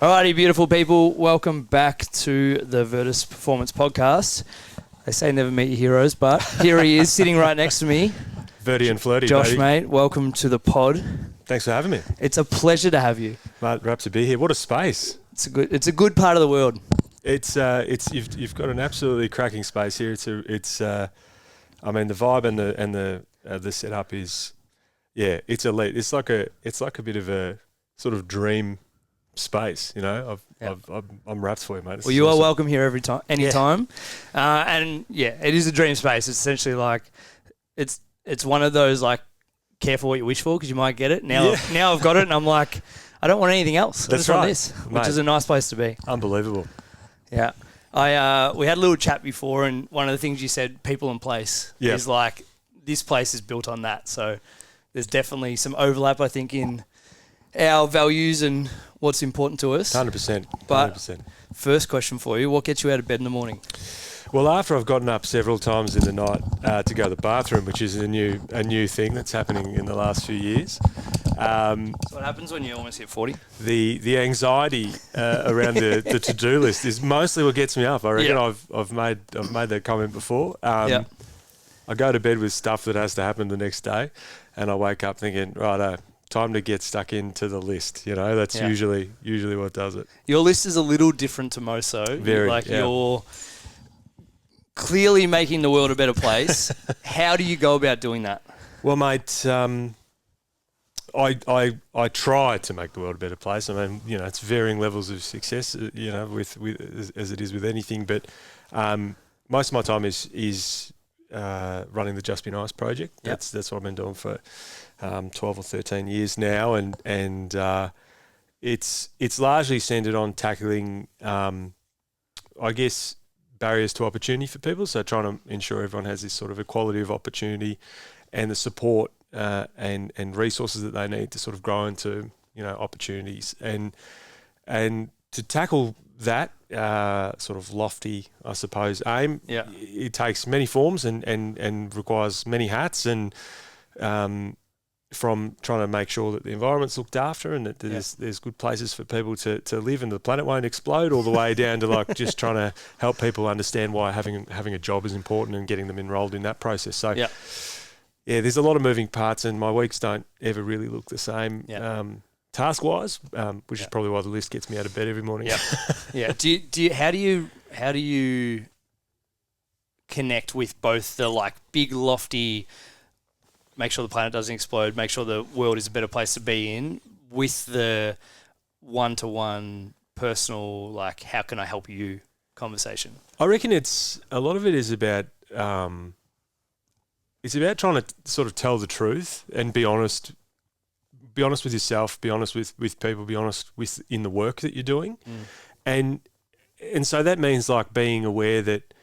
Alrighty, beautiful people. Welcome back to the Virtus Performance Podcast. They say never meet your heroes, but here he is sitting right next to me. Verdi and Flirty, Josh, baby. mate, welcome to the pod. Thanks for having me. It's a pleasure to have you. Mate, rapt to be here. What a space. It's a good part of the world. You've got an absolutely cracking space here. The vibe and the setup is, it's elite. It's like a bit of a sort of dream space, you know. I'm wrapped for you, mate. Well, you are welcome here anytime. And it is a dream space. It's essentially like it's one of those like careful what you wish for because you might get it. Now I've got it and I'm like, I don't want anything else. I just want this, which is a nice place to be. Unbelievable. Yeah. We had a little chat before, and one of the things you said, people and place, is like this place is built on that. So there's definitely some overlap, I think, in our values and what's important to us. 100%. But first question for you, what gets you out of bed in the morning? Well, after I've gotten up several times in the night to go to the bathroom, which is a new thing that's happening in the last few years. So what happens when you almost hit 40? The anxiety around the to-do list is mostly what gets me up. I reckon I've made that comment before. I go to bed with stuff that has to happen the next day, and I wake up thinking, righto, time to get stuck into the list. You know, that's usually what does it. Your list is a little different to most, though. You're clearly making the world a better place. How do you go about doing that? Well, mate, I try to make the world a better place. I mean, you know, it's varying levels of success, you know, with as it is with anything. But most of my time is running the Just Be Nice project. That's what I've been doing for 12 or 13 years now, and it's largely centered on tackling, I guess, barriers to opportunity for people. So trying to ensure everyone has this sort of equality of opportunity and the support and resources that they need to sort of grow into, you know, opportunities. And to tackle that sort of lofty, I suppose, aim, it takes many forms and requires many hats, and from trying to make sure that the environment's looked after and that there's good places for people to live and the planet won't explode, all the way down to like just trying to help people understand why having a job is important and getting them enrolled in that process. So there's a lot of moving parts, and my weeks don't ever really look the same task-wise, which is probably why the list gets me out of bed every morning. How do you connect with both the like big lofty, make sure the planet doesn't explode, make sure the world is a better place to be in, with the one-to-one personal, like, how can I help you conversation? I reckon a lot of it is about it's about trying to sort of tell the truth and be honest with yourself, be honest with people, be honest in the work that you're doing. And so that means like being aware that,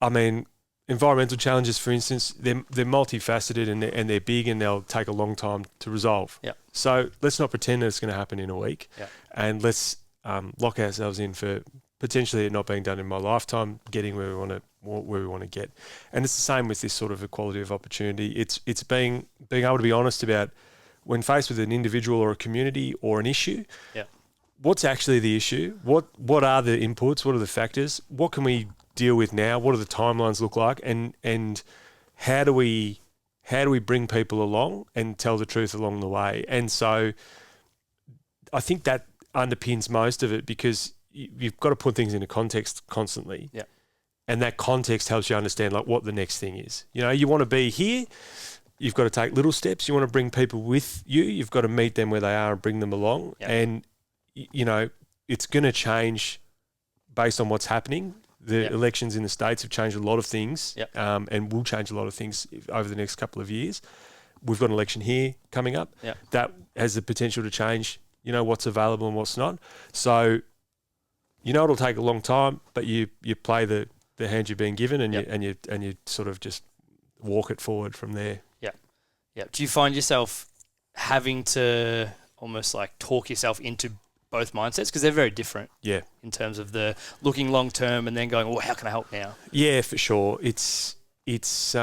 I mean, environmental challenges, for instance, they're multifaceted and they're big and they'll take a long time to resolve. So let's not pretend that it's going to happen in a week, and let's lock ourselves in for potentially it not being done in my lifetime, getting where we want to get. And it's the same with this sort of equality of opportunity. It's being able to be honest about when faced with an individual or a community or an issue. What's actually the issue? What are the inputs? What are the factors? What can we deal with now? What do the timelines look like? And how do we bring people along and tell the truth along the way? And so I think that underpins most of it, because you've got to put things into context constantly. And that context helps you understand like what the next thing is. You know, you want to be here, you've got to take little steps. You want to bring people with you, you've got to meet them where they are and bring them along. And, you know, it's going to change based on what's happening. The elections in the States have changed a lot of things and will change a lot of things over the next couple of years. We've got an election here coming up that has the potential to change, you know, what's available and what's not. So, you know, it'll take a long time, but you play the hand you're being given, and you sort of just walk it forward from there. Do you find yourself having to almost like talk yourself into both mindsets, because they're very different? In terms of the looking long term and then going, well, how can I help now? Yeah, for sure. It's there's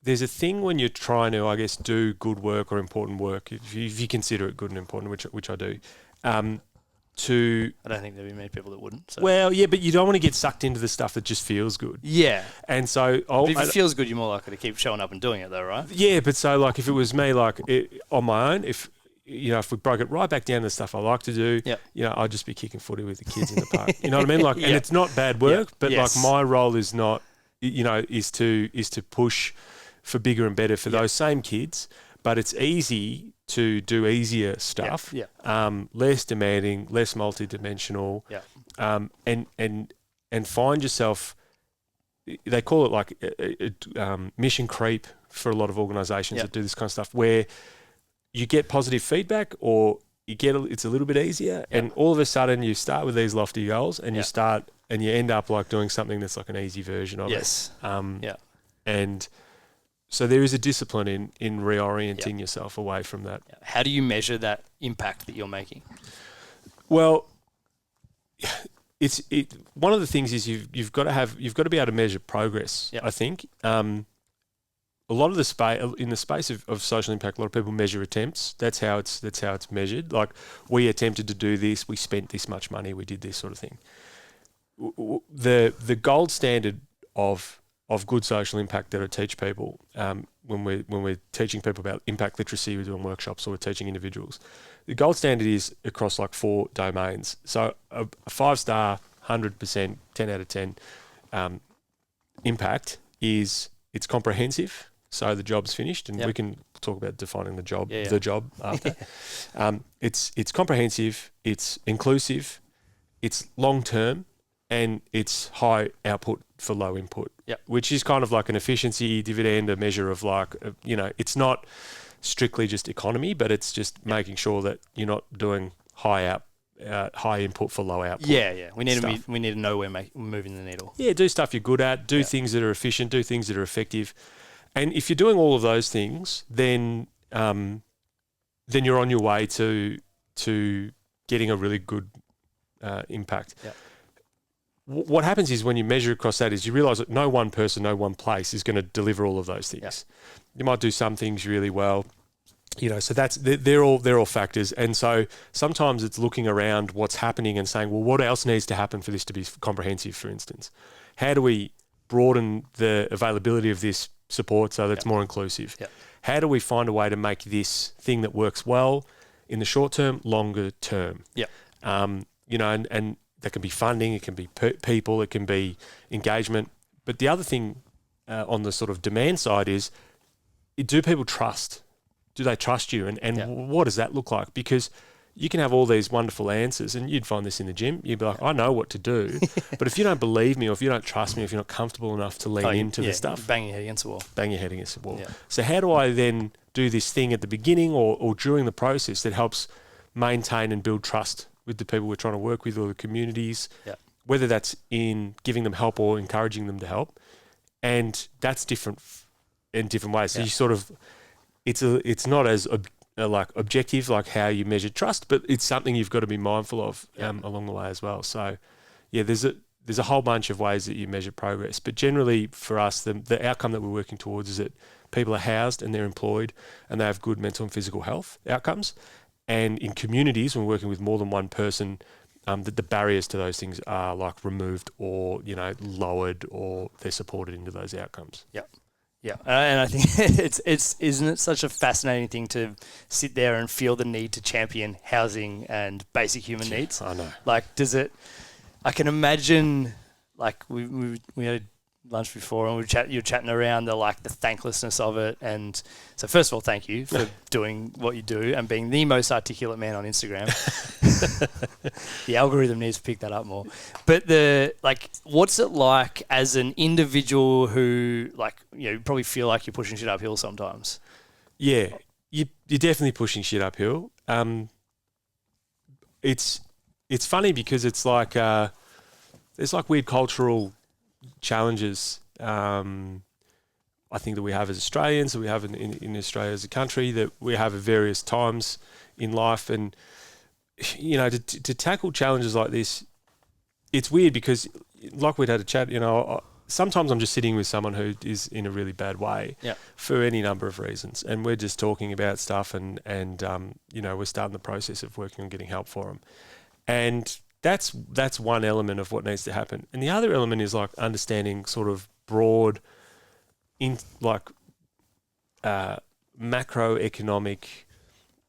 there's a thing when you're trying to, I guess, do good work or important work, if you consider it good and important, which I do. I don't think there'd be many people that wouldn't. So. Well, yeah, but you don't want to get sucked into the stuff that just feels good. Yeah. And so... But if it feels good, you're more likely to keep showing up and doing it though, right? Yeah, but so like if it was me, like on my own, if we broke it right back down to the stuff I like to do, I'd just be kicking footy with the kids in the park. You know what I mean? Like, and it's not bad work, but like my role is not, is to push for bigger and better for those same kids. But it's easy to do easier stuff, less demanding, less multidimensional, and find yourself. They call it like mission creep for a lot of organisations that do this kind of stuff, where you get positive feedback or it's a little bit easier, and all of a sudden you start with these lofty goals, and you start and you end up like doing something that's like an easy version of it. And so there is a discipline in reorienting yourself away from that. How do you measure that impact that you're making? Well, one of the things is you've got to be able to measure progress. I think a lot of the space in the space of social impact, a lot of people measure attempts. That's how it's measured. Like, we attempted to do this, we spent this much money, we did this sort of thing. The gold standard of good social impact that I teach people when we're teaching people about impact literacy, we're doing workshops or we're teaching individuals. The gold standard is across like 4 domains. So a 5-star, 100%, 10 out of 10 impact is it's comprehensive. So the job's finished, and we can talk about defining the job. The job after. It's comprehensive. It's inclusive. It's long term. And it's high output for low input, which is kind of like an efficiency dividend, a measure of like, it's not strictly just economy, but it's just making sure that you're not doing high input for low output. We need to know we're moving the needle. Do stuff you're good at, do things that are efficient, do things that are effective. And if you're doing all of those things, then you're on your way to getting a really good impact. What happens is when you measure across that is you realise that no one person, no one place is going to deliver all of those things. You might do some things really well, so they're all factors. And so sometimes it's looking around what's happening and saying, well, what else needs to happen for this to be comprehensive, for instance? How do we broaden the availability of this support so that it's more inclusive? How do we find a way to make this thing that works well in the short term, longer term? And that can be funding, it can be people, it can be engagement. But the other thing on the sort of demand side is, do people trust? Do they trust you? And what does that look like? Because you can have all these wonderful answers, and you'd find this in the gym. You'd be like, I know what to do. But if you don't believe me, or if you don't trust me, if you're not comfortable enough to lean into the stuff. Bang your head against the wall. So how do I then do this thing at the beginning or during the process that helps maintain and build trust with the people we're trying to work with or the communities, whether that's in giving them help or encouraging them to help. And that's different in different ways. So you sort of, it's not as objective like how you measure trust, but it's something you've got to be mindful of along the way as well. So there's a whole bunch of ways that you measure progress, but generally for us, the outcome that we're working towards is that people are housed and they're employed and they have good mental and physical health outcomes. And in communities, when we're working with more than one person, that the barriers to those things are like removed or, lowered, or they're supported into those outcomes. And I think isn't it such a fascinating thing to sit there and feel the need to champion housing and basic human needs? I know. Like, I can imagine, like we had lunch before and you're chatting around the thanklessness of it. And so first of all, thank you for doing what you do and being the most articulate man on Instagram. The algorithm needs to pick that up more. But what's it like as an individual who you probably feel like you're pushing shit uphill sometimes? Yeah, you're definitely pushing shit uphill. It's funny because it's like there's like weird cultural challenges I think that we have as Australians, that we have in Australia as a country, that we have at various times in life. And to tackle challenges like this, it's weird because like we'd had a chat, sometimes I'm just sitting with someone who is in a really bad way for any number of reasons, and we're just talking about stuff, and we're starting the process of working on getting help for them, and that's one element of what needs to happen. And the other element is like understanding sort of broad, macroeconomic,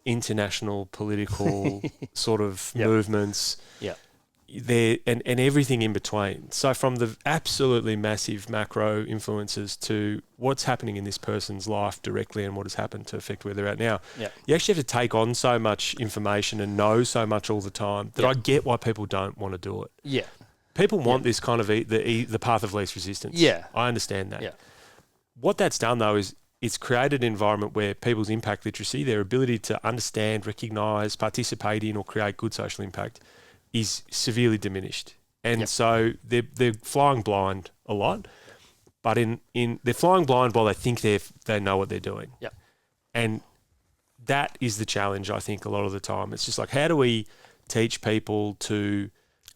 international political sort of movements. Yeah. There and everything in between. So from the absolutely massive macro influences to what's happening in this person's life directly and what has happened to affect where they're at now. Yeah. You actually have to take on so much information and know so much all the time that I get why people don't want to do it. Yeah. People want this kind of the path of least resistance. Yeah. I understand that. Yeah. What that's done though is it's created an environment where people's impact literacy, their ability to understand, recognise, participate in or create good social impact is severely diminished. And so they're flying blind a lot, but they're flying blind while they think they know what they're doing. Yeah. And that is the challenge, I think, a lot of the time. It's just like, how do we teach people to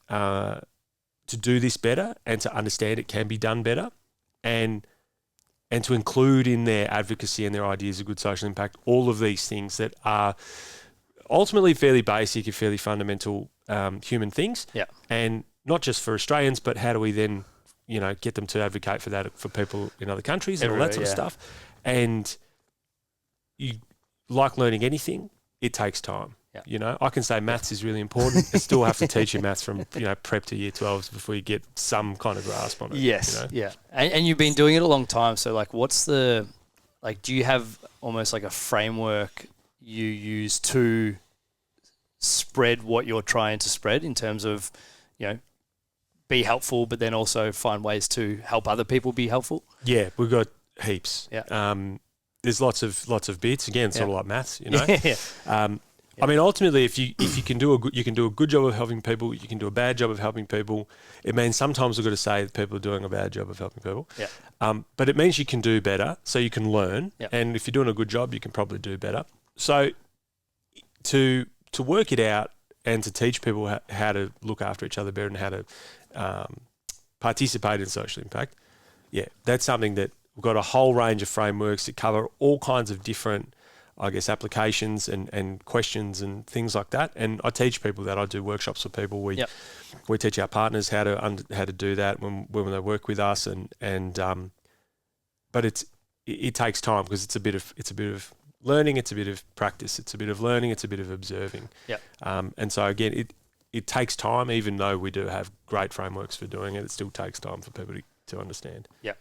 do this better and to understand it can be done better, and to include in their advocacy and their ideas of good social impact all of these things that are ultimately fairly basic and fairly fundamental human things. Yeah. And not just for Australians, but how do we then, get them to advocate for that for people in other countries and all that sort of stuff. And you, like learning anything, it takes time. Yeah. I can say maths is really important. I still have to teach you maths from, prep to year 12s before you get some kind of grasp on it. Yes. Yeah. And you've been doing it a long time. So do you have almost like a framework you use to spread what you're trying to spread in terms of, be helpful, but then also find ways to help other people be helpful? Yeah, we've got heaps. Yeah. There's lots of bits. Again, sort of like maths, Yeah. I mean, ultimately, if you can do a good job of helping people, you can do a bad job of helping people. It means sometimes we've got to say that people are doing a bad job of helping people. Yeah. But it means you can do better, so you can learn. Yeah. And if you're doing a good job, you can probably do better. So to work it out and to teach people how to look after each other better and how to participate in social impact, that's something that we've got a whole range of frameworks that cover all kinds of different, I guess, applications and questions and things like that. And I teach people that. I do workshops for people. We teach our partners how to do that when they work with us. But it takes time because it's a bit of learning, it's a bit of practice, it's a bit of learning, it's a bit of observing. Yeah. And so again, it takes time. Even though we do have great frameworks for doing it, it still takes time for people to understand. Yeah.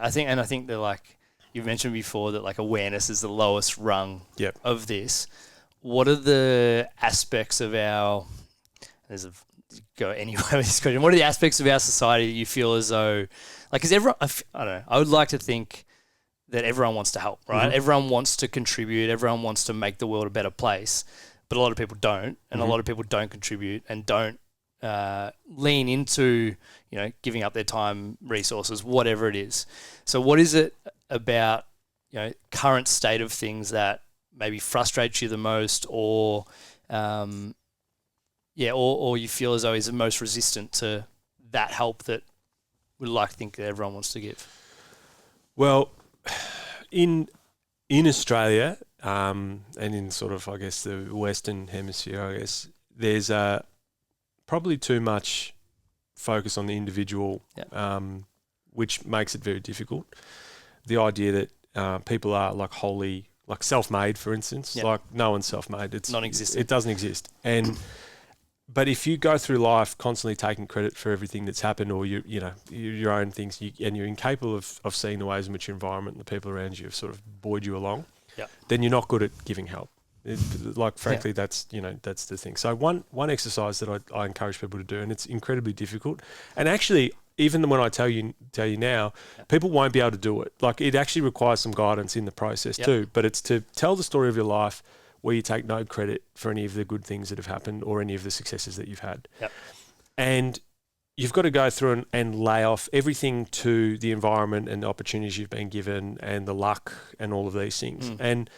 I think they're like, you've mentioned before that like awareness is the lowest rung of this. What are the aspects of go anywhere with this question? What are the aspects of our society that you feel as though, like, because everyone, I don't know, I would like to think that everyone wants to help, right? Mm-hmm. Everyone wants to contribute. Everyone wants to make the world a better place, but a lot of people don't, and a lot of people don't contribute and don't lean into, giving up their time, resources, whatever it is. So what is it about, current state of things that maybe frustrates you the most, or you feel as though is the most resistant to that help that we'd like to think that everyone wants to give? Well, in Australia, and in sort of, I guess, the Western Hemisphere, I guess, there's probably too much focus on the individual, which makes it very difficult. The idea that people are like wholly, like self-made, for instance, like no one's self-made. It's non-existent. It doesn't exist. But if you go through life constantly taking credit for everything that's happened, or your own things, and you're incapable of seeing the ways in which your environment and the people around you have sort of buoyed you along, then you're not good at giving help. Frankly, that's the thing. So one exercise that I encourage people to do, and it's incredibly difficult. And actually, even when I tell you now, people won't be able to do it. Like, it actually requires some guidance in the process too. But it's to tell the story of your life where you take no credit for any of the good things that have happened or any of the successes that you've had. Yep. And you've got to go through and lay off everything to the environment and the opportunities you've been given and the luck and all of these things. And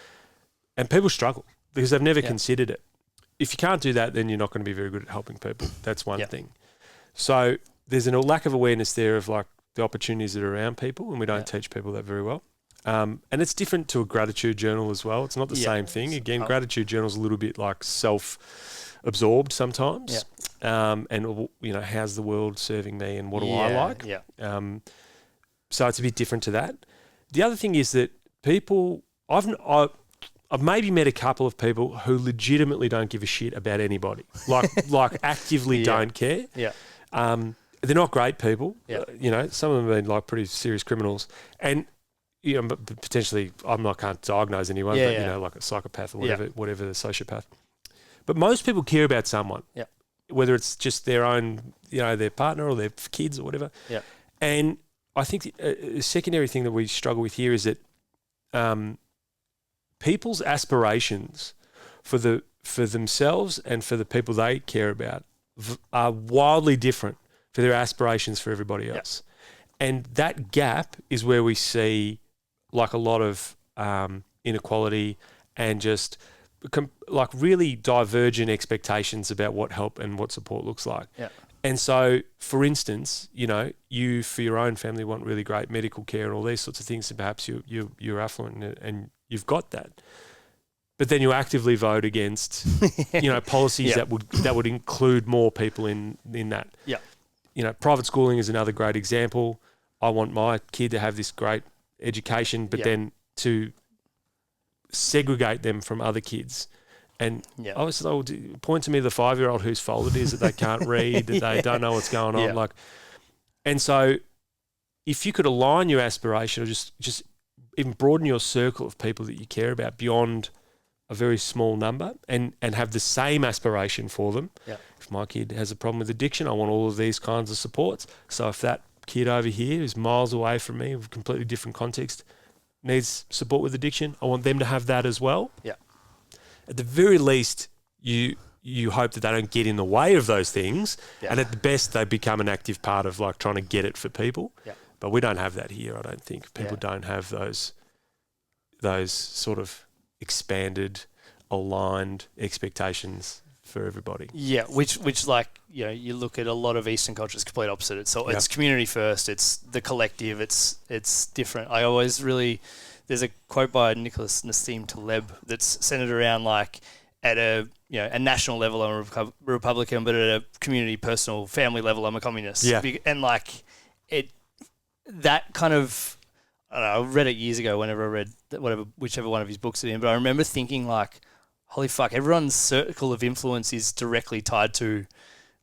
people struggle because they've never considered it. If you can't do that, then you're not going to be very good at helping people. That's one thing. So there's a lack of awareness there of like the opportunities that are around people, and we don't teach people that very well. And it's different to a gratitude journal as well. It's not the same thing. Again, gratitude journal's a little bit like self-absorbed sometimes. And, how's the world serving me and what do I like? So it's a bit different to that. The other thing is that people, I've maybe met a couple of people who legitimately don't give a shit about anybody, like actively don't care. They're not great people. Some of them have been like pretty serious criminals, and potentially can't diagnose anyone, but like a psychopath or whatever the sociopath. But most people care about someone, whether it's just their own, their partner or their kids or whatever. And I think the secondary thing that we struggle with here is that people's aspirations for themselves and for the people they care about are wildly different for their aspirations for everybody else. And that gap is where we see like a lot of inequality and just like really divergent expectations about what help and what support looks like. And so, for instance, you for your own family want really great medical care and all these sorts of things, and perhaps you're affluent and you've got that. But then you actively vote against, policies that would include more people in that. Private schooling is another great example. I want my kid to have this great education, but then to segregate them from other kids. And I was point to me the 5-year-old whose fault it is that they can't read, that they don't know what's going on. And so if you could align your aspiration or just even broaden your circle of people that you care about beyond a very small number and have the same aspiration for them. If my kid has a problem with addiction, I want all of these kinds of supports. So if that kid over here who's miles away from me, with a completely different context, needs support with addiction, I want them to have that as well. At the very least, you hope that they don't get in the way of those things, and at the best, they become an active part of like trying to get it for people. But we don't have that here, I don't think. People don't have those sort of expanded, aligned expectations for everybody. Which like, you look at a lot of Eastern culture, it's complete opposite. It's community first, it's the collective, it's different. There's a quote by Nicholas Nassim Taleb that's centered around like at a national level I'm a Republican, but at a community, personal, family level I'm a communist. And like that kind of, I don't know, I read it years ago whenever I read whichever one of his books it in, but I remember thinking like, holy fuck, everyone's circle of influence is directly tied to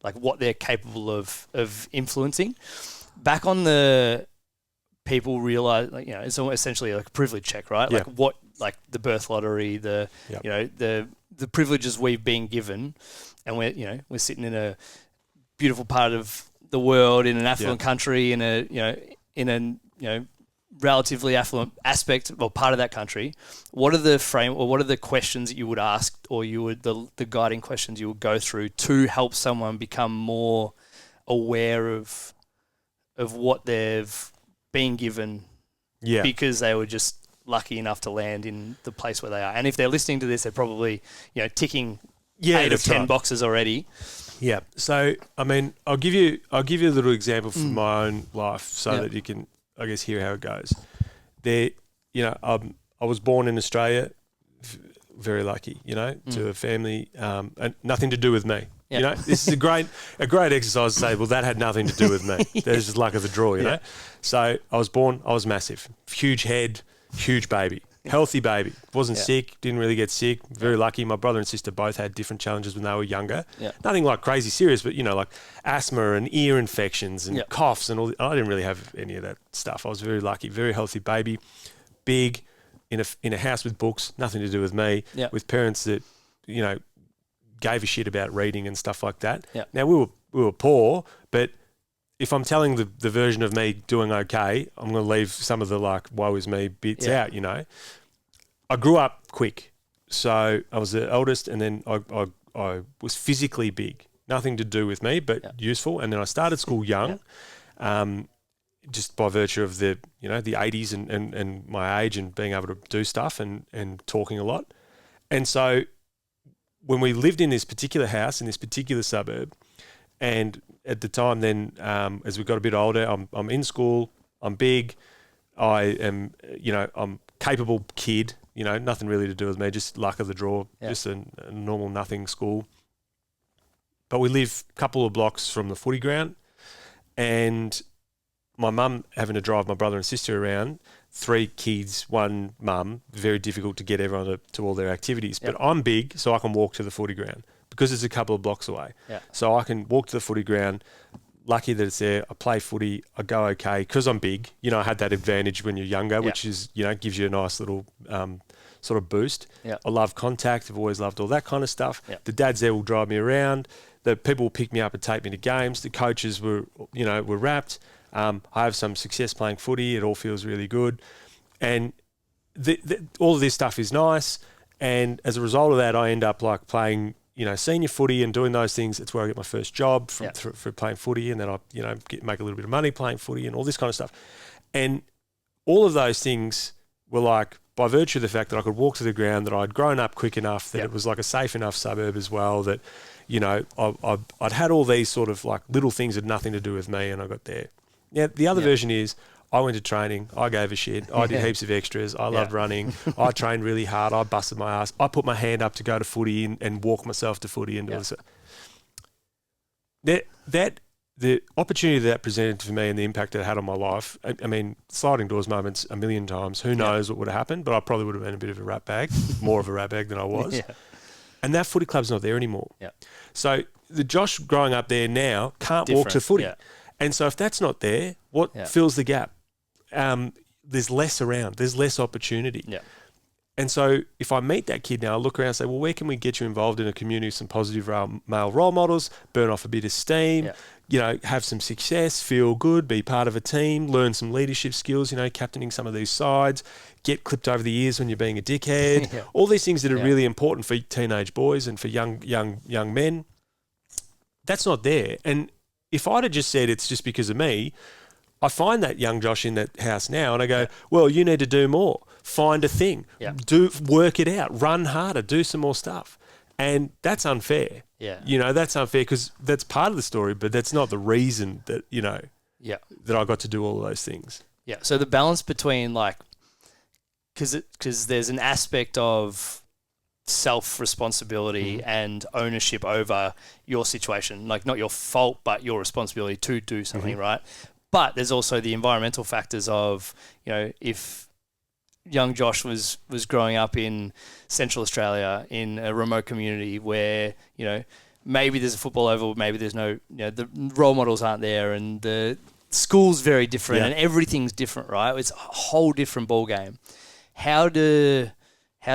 like what they're capable of influencing. Back on the people realize, like, it's essentially like a privilege check, right? Like what, like the birth lottery, the privileges we've been given, and we're sitting in a beautiful part of the world, in an affluent country, in a relatively affluent aspect or part of that country. What are the questions that you would ask, or the guiding questions you would go through to help someone become more aware of what they've been given because they were just lucky enough to land in the place where they are? And if they're listening to this, they're probably ticking 8 of 10 boxes already. So I mean, I'll give you a little example from my own life so that you can, I guess, hear how it goes. I was born in Australia, very lucky, to a family, and nothing to do with me. This is a great exercise to say, well, that had nothing to do with me. There's just luck of the draw, you know. So I was born, I was massive, huge head, huge baby, healthy baby. Wasn't sick, didn't really get sick. Very lucky. My brother and sister both had different challenges when they were younger. Nothing like crazy serious, but like asthma and ear infections and coughs and all. I didn't really have any of that stuff. I was very lucky, very healthy baby, big, in a house with books, nothing to do with me, with parents that gave a shit about reading and stuff like that. Now we were poor, but if I'm telling the version of me doing okay, I'm going to leave some of the like woe is me bits out. I grew up quick, so I was the eldest, and then I was physically big, nothing to do with me, but useful. And then I started school young, just by virtue of the the 80s and my age and being able to do stuff and talking a lot. And so when we lived in this particular house in this particular suburb, And at the time then, as we got a bit older, I'm in school, I'm big, I am, I'm capable kid, nothing really to do with me, just luck of the draw, just a normal nothing school. But we live a couple of blocks from the footy ground, and my mum having to drive my brother and sister around, 3 kids, 1 mum, very difficult to get everyone to all their activities. But I'm big, so I can walk to the footy ground because it's a couple of blocks away. Yeah. So I can walk to the footy ground, lucky that it's there, I play footy, I go okay, because I'm big. I had that advantage when you're younger, which is, gives you a nice little sort of boost. Yeah. I love contact, I've always loved all that kind of stuff. Yeah. The dads there will drive me around, the people will pick me up and take me to games, the coaches were wrapped. I have some success playing footy. It all feels really good. And all of this stuff is nice. And as a result of that, I end up like playing, senior footy and doing those things. It's where I get my first job for playing footy. And then I, make a little bit of money playing footy and all this kind of stuff. And all of those things were like, by virtue of the fact that I could walk to the ground, that I'd grown up quick enough, that it was like a safe enough suburb as well, that, I'd had all these sort of like little things that had nothing to do with me, and I got there. Now, the other version is I went to training, I gave a shit, I did heaps of extras, I loved running, I trained really hard, I busted my ass, I put my hand up to go to footy and walk myself to footy and do this. The opportunity that presented for me and the impact it had on my life, I mean, sliding doors moments a million times, who knows what would have happened, but I probably would have been a bit of a rat bag, more of a rat bag than I was. And that footy club's not there anymore. So the Josh growing up there now can't walk to footy. And so if that's not there, what fills the gap? There's less around. There's less opportunity. And so if I meet that kid now, I look around and say, well, where can we get you involved in a community with some positive male role models, burn off a bit of steam, have some success, feel good, be part of a team, learn some leadership skills, captaining some of these sides, get clipped over the ears when you're being a dickhead, all these things that are really important for teenage boys and for young men. That's not there. And if I'd have just said it's just because of me, I find that young Josh in that house now and I go, well, you need to do more. Find a thing. Work it out. Run harder. Do some more stuff. And that's unfair. That's unfair because that's part of the story, but that's not the reason that, that I got to do all of those things. So the balance between like, because there's an aspect of self-responsibility and ownership over your situation, like not your fault, but your responsibility to do something, right? But there's also the environmental factors of, if young Josh was growing up in Central Australia in a remote community where, maybe there's a football oval, maybe there's no, the role models aren't there and the school's very different and everything's different, right? It's a whole different ball game. How do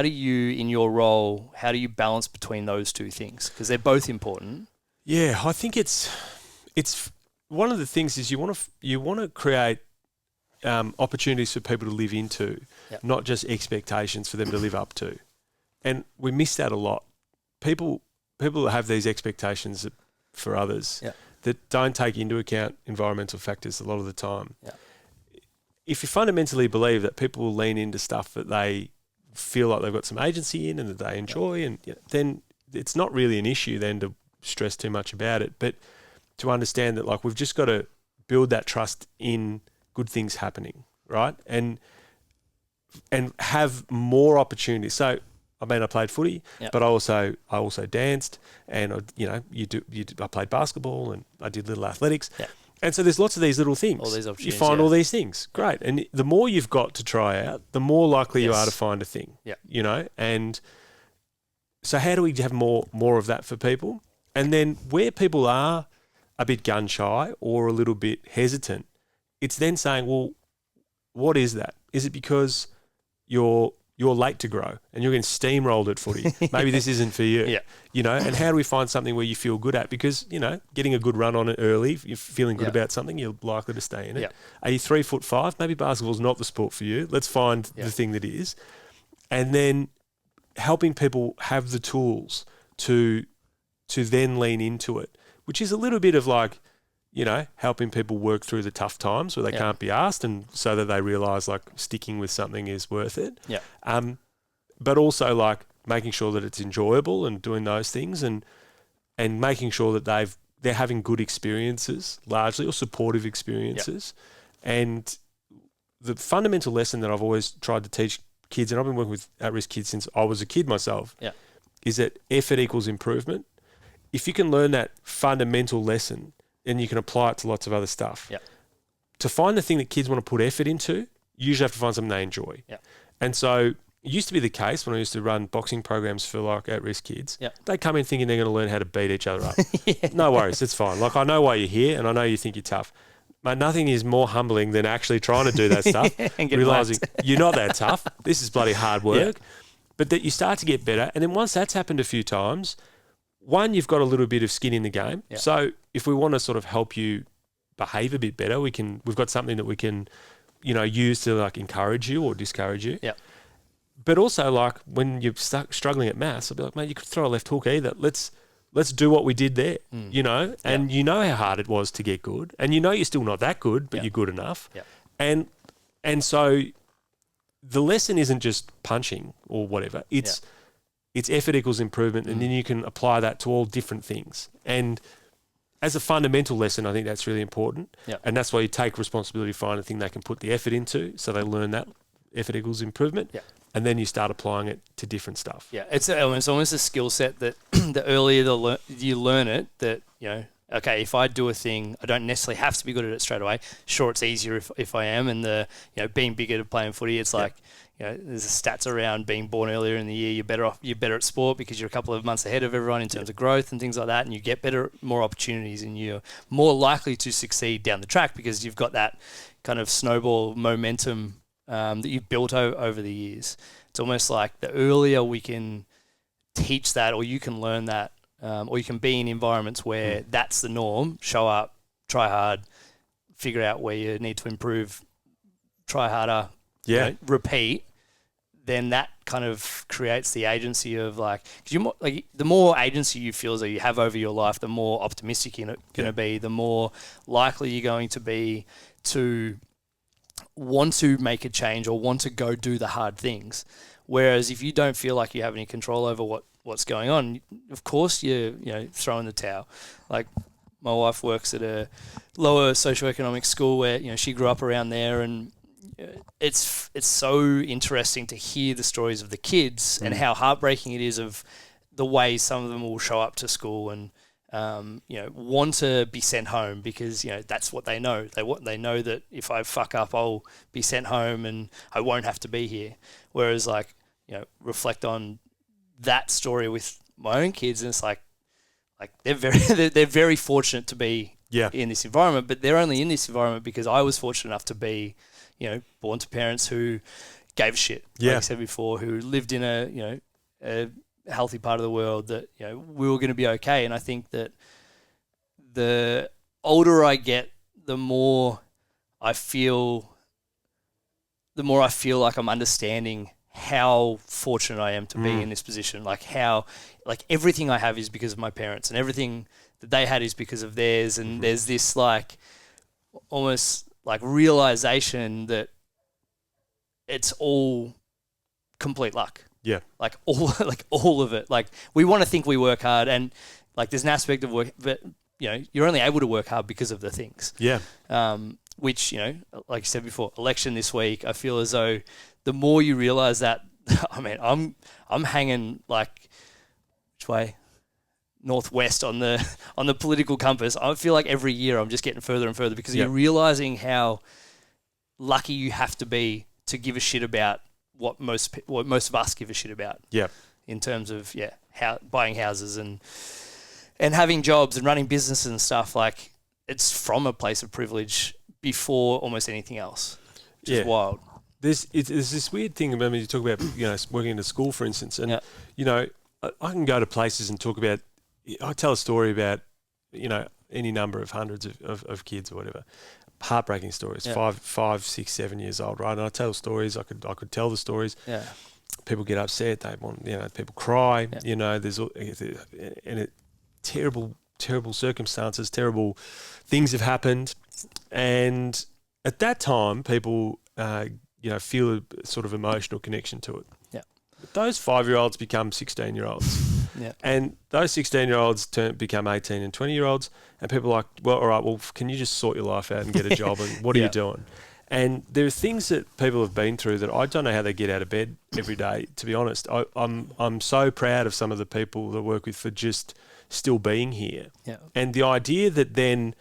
you, in your role, how do you balance between those two things? Because they're both important. Yeah, I think it's one of the things is you want to create opportunities for people to live into, not just expectations for them to live up to. And we miss that a lot. People have these expectations for others that don't take into account environmental factors a lot of the time. If you fundamentally believe that people will lean into stuff that they feel like they've got some agency in and that they enjoy, and then it's not really an issue then to stress too much about it. But to understand that like we've just got to build that trust in good things happening, right? And have more opportunities. So I mean, I played footy, but I also danced, and I played basketball, and I did little athletics. And so there's lots of these little things. All these opportunities. You find all these things. Great. And the more you've got to try out, the more likely you are to find a thing. And so how do we have more of that for people? And then where people are a bit gun shy or a little bit hesitant, it's then saying, well, what is that? Is it because you're late to grow and you're getting steamrolled at footy? Maybe this isn't for you. And how do we find something where you feel good at? Because, getting a good run on it early, if you're feeling good about something, you're likely to stay in it. Are you 3'5"? Maybe basketball's not the sport for you. Let's find the thing that is. And then helping people have the tools to then lean into it, which is a little bit of like, helping people work through the tough times where they can't be asked, and so that they realise like sticking with something is worth it. But also like making sure that it's enjoyable and doing those things, and making sure that they're having good experiences, largely, or supportive experiences. And the fundamental lesson that I've always tried to teach kids, and I've been working with at-risk kids since I was a kid myself, is that effort equals improvement. If you can learn that fundamental lesson, then you can apply it to lots of other stuff. To find the thing that kids want to put effort into, you usually have to find something they enjoy. And so it used to be the case when I used to run boxing programs for like at-risk kids. They come in thinking they're going to learn how to beat each other up. No worries, it's fine. Like, I know why you're here and I know you think you're tough. But nothing is more humbling than actually trying to do that stuff, and realising you're not that tough. This is bloody hard work. But that you start to get better. And then once that's happened a few times, one, you've got a little bit of skin in the game. So if we want to sort of help you behave a bit better, we've got something that we can, use to like encourage you or discourage you. But also, like, when you're struggling at maths, I'll be like, mate, you could throw a left hook either. Let's do what we did there, and you know how hard it was to get good, and you're still not that good, but you're good enough. And so the lesson isn't just punching or whatever. It's effort equals improvement, and then you can apply that to all different things. And as a fundamental lesson, I think that's really important. And that's why you take responsibility, find a thing they can put the effort into, so they learn that effort equals improvement. And then you start applying it to different stuff. It's almost a skill set that the earlier you learn it, that, okay, if I do a thing, I don't necessarily have to be good at it straight away. Sure, it's easier if I am. And being bigger to playing footy, it's like, there's stats around being born earlier in the year. You're better at sport because you're a couple of months ahead of everyone in terms of growth and things like that. And you get more opportunities, and you're more likely to succeed down the track because you've got that kind of snowball momentum that you've built over the years. It's almost like the earlier we can teach that, or you can learn that, or you can be in environments where that's the norm, show up, try hard, figure out where you need to improve, try harder, repeat, then that kind of creates the agency of like, because the more agency you feel as though you have over your life, the more optimistic you're going to be, the more likely you're going to be to want to make a change or want to go do the hard things. Whereas if you don't feel like you have any control over what's going on, of course you're throwing the towel. Like, my wife works at a lower socioeconomic school where she grew up around there, and it's so interesting to hear the stories of the kids and how heartbreaking it is of the way some of them will show up to school and want to be sent home because, that's what they know. They know that if I fuck up, I'll be sent home and I won't have to be here. Whereas, like, reflect on that story with my own kids, and it's like they're very fortunate to be in this environment, but they're only in this environment because I was fortunate enough to be, born to parents who gave a shit, like I said before, who lived in a healthy part of the world, that we were going to be okay. And I think that the older I get, the more I feel like I'm understanding how fortunate I am to be in this position. Like, how, like, everything I have is because of my parents, and everything that they had is because of theirs. And there's this like almost like realization that it's all complete luck. Like all of it. Like, we want to think we work hard, and like there's an aspect of work, but you're only able to work hard because of the things. Which, like you said before, election this week, I feel as though the more you realize that, I mean, I'm hanging like, which way? Northwest on the political compass. I feel like every year I'm just getting further and further because you're realizing how lucky you have to be to give a shit about what most of us give a shit about. In terms of buying houses and having jobs and running businesses and stuff. Like, it's from a place of privilege before almost anything else. Which is wild. There's this weird thing about, you talk about working in a school, for instance, and I can go to places and talk about. I tell a story about any number of hundreds of kids or whatever, heartbreaking stories, 5, 6, 7 years old, right? And I tell stories. I could tell the stories. People get upset. They want people cry. There's terrible circumstances, terrible things have happened, and at that time, people feel a sort of emotional connection to it. But those 5-year-olds become 16-year-olds. Yeah. And those 16-year-olds become 18 and 20-year-olds, and people are like, well, all right, well, can you just sort your life out and get a job? And what are you doing? And there are things that people have been through that I don't know how they get out of bed every day, to be honest. I'm so proud of some of the people that I work with for just still being here. Yeah. And the idea that then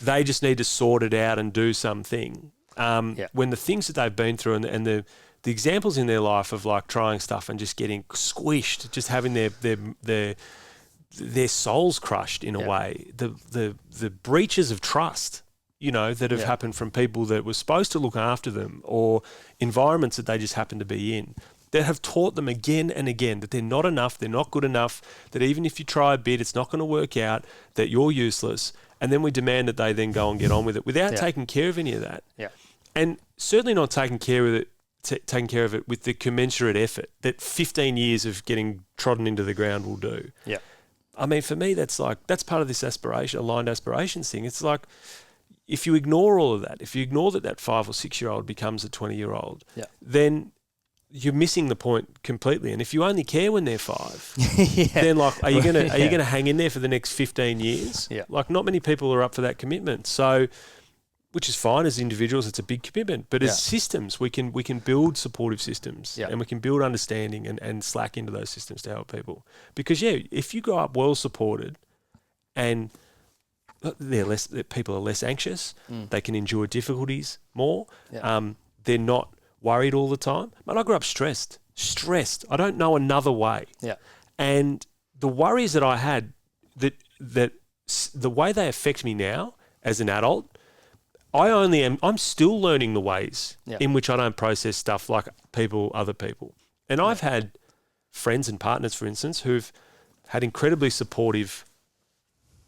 they just need to sort it out and do something, when the things that they've been through and the examples in their life of like trying stuff and just getting squished, just having their souls crushed in a way, the breaches of trust, that have happened from people that were supposed to look after them, or environments that they just happen to be in, that have taught them again and again that they're not enough, they're not good enough, that even if you try a bit, it's not going to work out, that you're useless. And then we demand that they then go and get on with it without taking care of any of that. Yeah. And certainly not taking care of it with the commensurate effort that 15 years of getting trodden into the ground will do. Yeah. I mean, for me, that's part of this aligned aspirations thing. It's like, if you ignore all of that, if you ignore that 5 or 6 year old becomes a 20-year-old, then you're missing the point completely. And if you only care when they're 5, then like, are you gonna hang in there for the next 15 years? Yeah. Like, not many people are up for that commitment. So, which is fine as individuals, it's a big commitment. But as systems, we can build supportive systems, and we can build understanding and slack into those systems to help people. Because if you grow up well supported, and people are less anxious, they can endure difficulties more. They're not worried all the time. But I grew up stressed. I don't know another way. Yeah. And the worries that I had, that the way they affect me now as an adult, I'm still learning the ways in which I don't process stuff like other people. And I've had friends and partners, for instance, who've had incredibly supportive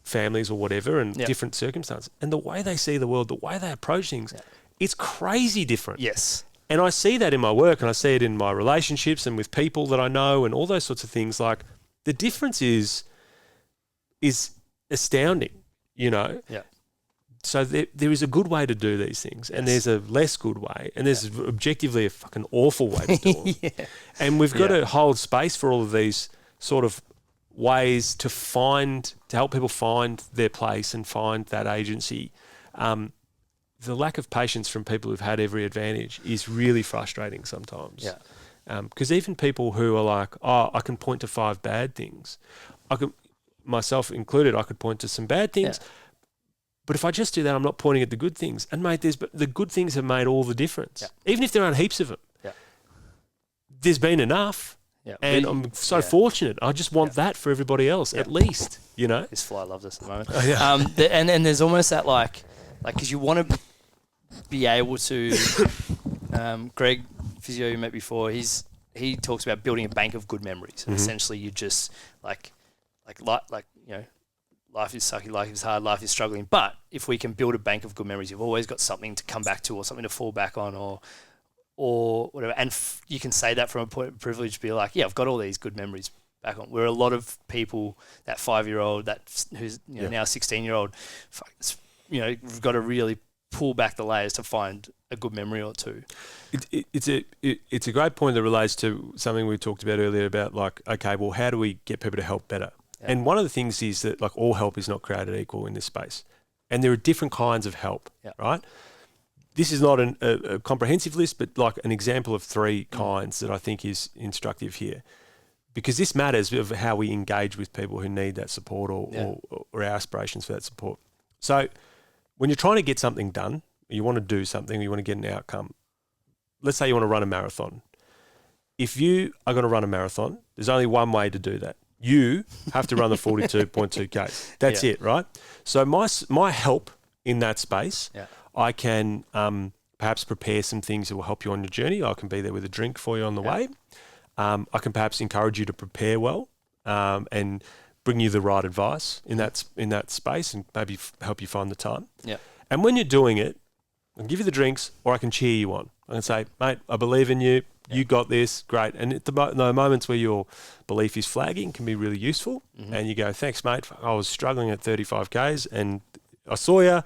families or whatever, and different circumstances. And the way they see the world, the way they approach things, it's crazy different. Yes. And I see that in my work, and I see it in my relationships and with people that I know and all those sorts of things. Like, the difference is astounding, Yeah. So there is a good way to do these things, and there's a less good way, and there's objectively a fucking awful way to do them. And we've got to hold space for all of these sort of ways to help people find their place and find that agency. The lack of patience from people who've had every advantage is really frustrating sometimes. Yeah. Because even people who are like, I can point to 5 bad things, myself included, I could point to some bad things. Yeah. But if I just do that, I'm not pointing at the good things. And mate, the good things have made all the difference. Yeah. Even if there aren't heaps of them. Yeah. There's been enough. Yeah. And I'm so fortunate. I just want that for everybody else, at least, This fly loves us at the moment. And there's almost that like, because you want to be able to, Greg, physio you met before, he talks about building a bank of good memories. And essentially you just like, life is sucky, life is hard, life is struggling. But if we can build a bank of good memories, you've always got something to come back to or something to fall back on or whatever. And you can say that from a point of privilege, be like, I've got all these good memories back on. Where a lot of people, that 5-year-old, who's now 16-year-old, we've got to really pull back the layers to find a good memory or two. It's a great point that relates to something we talked about earlier about like, okay, well, how do we get people to help better? Yeah. And one of the things is that like all help is not created equal in this space. And there are different kinds of help, right? This is not a comprehensive list, but like an example of 3 kinds that I think is instructive here. Because this matters of how we engage with people who need that support or our aspirations for that support. So when you're trying to get something done, you want to do something, you want to get an outcome. Let's say you want to run a marathon. If you are going to run a marathon, there's only one way to do that. You have to run the 42.2 Ks. That's it, right? So my help in that space, I can perhaps prepare some things that will help you on your journey. I can be there with a drink for you on the way. I can perhaps encourage you to prepare well and bring you the right advice in that space and maybe help you find the time. Yeah. And when you're doing it, I can give you the drinks or I can cheer you on. I can say, mate, I believe in you. You got this, great. And at the moments where your belief is flagging can be really useful. And you go, thanks, mate. I was struggling at 35 Ks and I saw you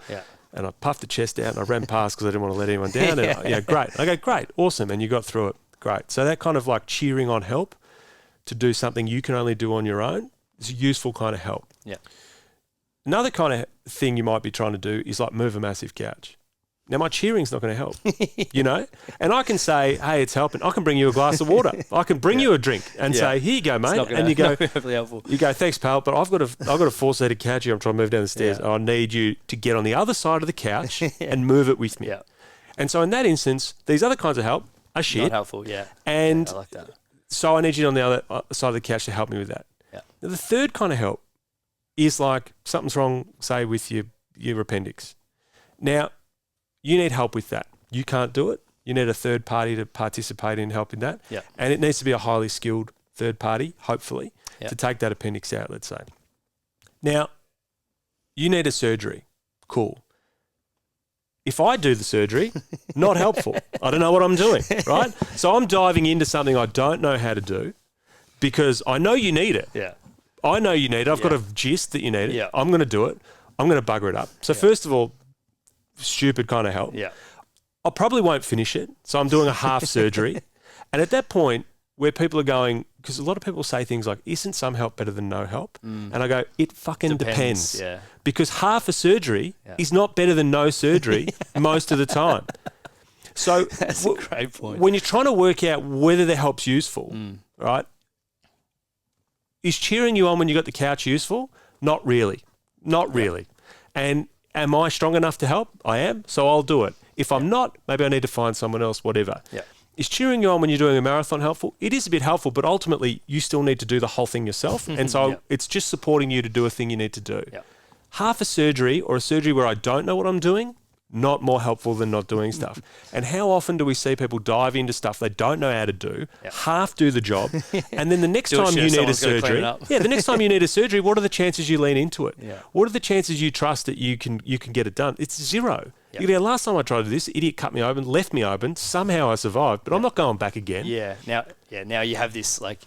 and I puffed the chest out and I ran past because I didn't want to let anyone down. And great. I go, great, awesome. And you got through it. Great. So that kind of like cheering on help to do something you can only do on your own is a useful kind of help. Yeah. Another kind of thing you might be trying to do is like move a massive couch. Now, my cheering's not going to help, you know? And I can say, hey, it's helping. I can bring you a glass of water. I can bring you a drink and say, here you go, mate. And you go, you go, thanks, pal, but I've got a four-seated couch here. I'm trying to move down the stairs. I need you to get on the other side of the couch and move it with me. Yeah. And so in that instance, these other kinds of help are shit. Not helpful, yeah. And I like that. So I need you on the other side of the couch to help me with that. Yeah. Now, the third kind of help is like something's wrong, say, with your appendix. Now, you need help with that. You can't do it. You need a third party to participate in helping that. Yeah. And it needs to be a highly skilled third party, hopefully, to take that appendix out, let's say. Now, you need a surgery. Cool. If I do the surgery, not helpful. I don't know what I'm doing, right? So I'm diving into something I don't know how to do because I know you need it. Yeah. I know you need it. I've got a gist that you need it. Yeah. I'm going to do it. I'm going to bugger it up. So first of all, stupid kind of help. Yeah. I probably won't finish it. So I'm doing a half surgery. And at that point where people are going, because a lot of people say things like, isn't some help better than no help? And I go, it fucking depends. Yeah. Because half a surgery is not better than no surgery most of the time. So that's a great point. When you're trying to work out whether the help's useful, right? Is cheering you on when you got the couch useful? Not really. Not really. And am I strong enough to help? I am, so I'll do it. If I'm not, maybe I need to find someone else, whatever. Yeah. Is cheering you on when you're doing a marathon helpful? It is a bit helpful, but ultimately you still need to do the whole thing yourself. And so it's just supporting you to do a thing you need to do. Yeah. Half a surgery or a surgery where I don't know what I'm doing, not more helpful than not doing stuff. And how often do we see people dive into stuff they don't know how to do, half do the job, and then the next time you need a surgery, the next time you need a surgery, what are the chances you lean into it? Yeah. What are the chances you trust that you can get it done? It's zero. You go, last time I tried this, idiot cut me open, left me open. Somehow I survived, but I'm not going back again. Yeah. Now you have this like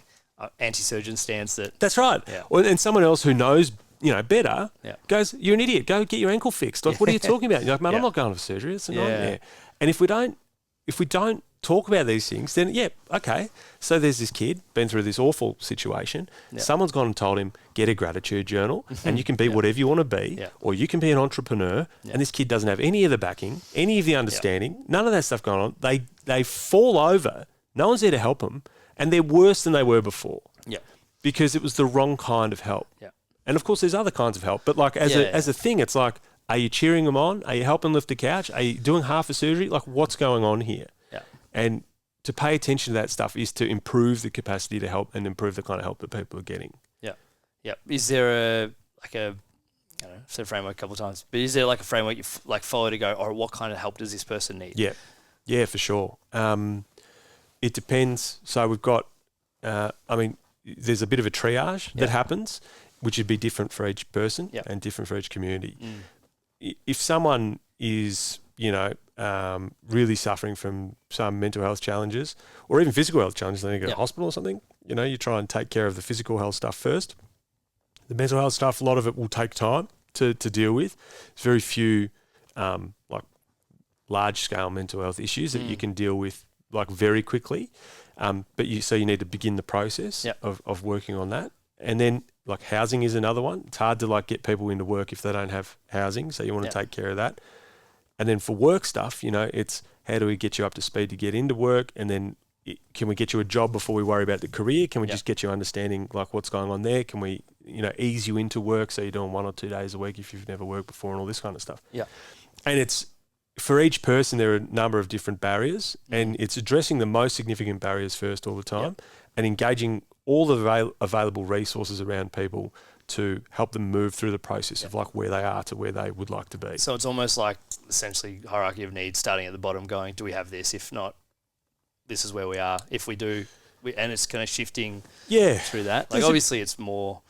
anti-surgeon stance that. That's right. Yeah. And someone else who knows better, goes, you're an idiot. Go get your ankle fixed. Like, what are you talking about? You're like, man, I'm not going for surgery. It's a nightmare. And if we don't talk about these things, then okay. So there's this kid been through this awful situation. Someone's gone and told him, get a gratitude journal, and you can be whatever you want to be, or you can be an entrepreneur. And this kid doesn't have any of the backing, any of the understanding, none of that stuff going on. They fall over. No one's there to help them, and they're worse than they were before. Yeah. Because it was the wrong kind of help. Yeah. And of course, there's other kinds of help, but like as a thing, it's like, are you cheering them on? Are you helping lift the couch? Are you doing half a surgery? Like, what's going on here? Yeah. And to pay attention to that stuff is to improve the capacity to help and improve the kind of help that people are getting. Yeah. Yeah. Is there I don't know, I've said framework a couple of times, but is there like a framework you follow to go, or what kind of help does this person need? Yeah. Yeah, for sure. It depends. So we've got, there's a bit of a triage that happens, which would be different for each person and different for each community. If someone is, really suffering from some mental health challenges or even physical health challenges, then you go to hospital or something, you try and take care of the physical health stuff first. The mental health stuff, a lot of it will take time to deal with. There's very few large-scale mental health issues that you can deal with very quickly. But you need to begin the process of working on that. And then housing is another one. It's hard to get people into work if they don't have housing. So you want to take care of that. And then for work stuff, it's how do we get you up to speed to get into work? And then can we get you a job before we worry about the career? Can we just get you understanding what's going on there? Can we, ease you into work so you're doing 1 or 2 days a week if you've never worked before and all this kind of stuff. Yeah. And it's, for each person, there are a number of different barriers, and it's addressing the most significant barriers first all the time and engaging all the available resources around people to help them move through the process of where they are to where they would like to be. So it's almost like essentially hierarchy of needs, starting at the bottom, going, do we have this? If not, this is where we are. If we do, and it's kind of shifting through that. Obviously it's more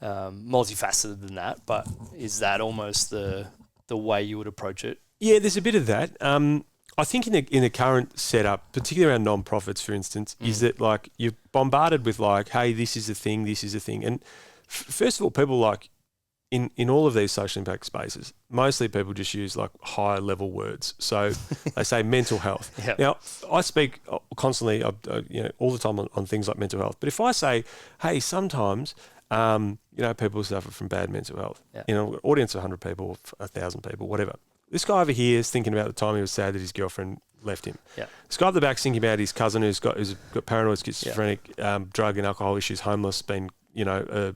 multifaceted than that, but is that almost the way you would approach it? Yeah, there's a bit of that. I think in the current setup, particularly around non-profits, for instance, is that you're bombarded with hey, this is a thing. And first of all, people in all of these social impact spaces, mostly people just use like higher level words. So they say mental health. Yep. Now, I speak constantly, all the time on things like mental health. But if I say, hey, sometimes, people suffer from bad mental health. Yep. An audience of 100 people, 1,000 people, whatever. This guy over here is thinking about the time he was sad that his girlfriend left him. Yeah. This guy at the back's thinking about his cousin who's got paranoid schizophrenic, drug and alcohol issues, homeless, been, a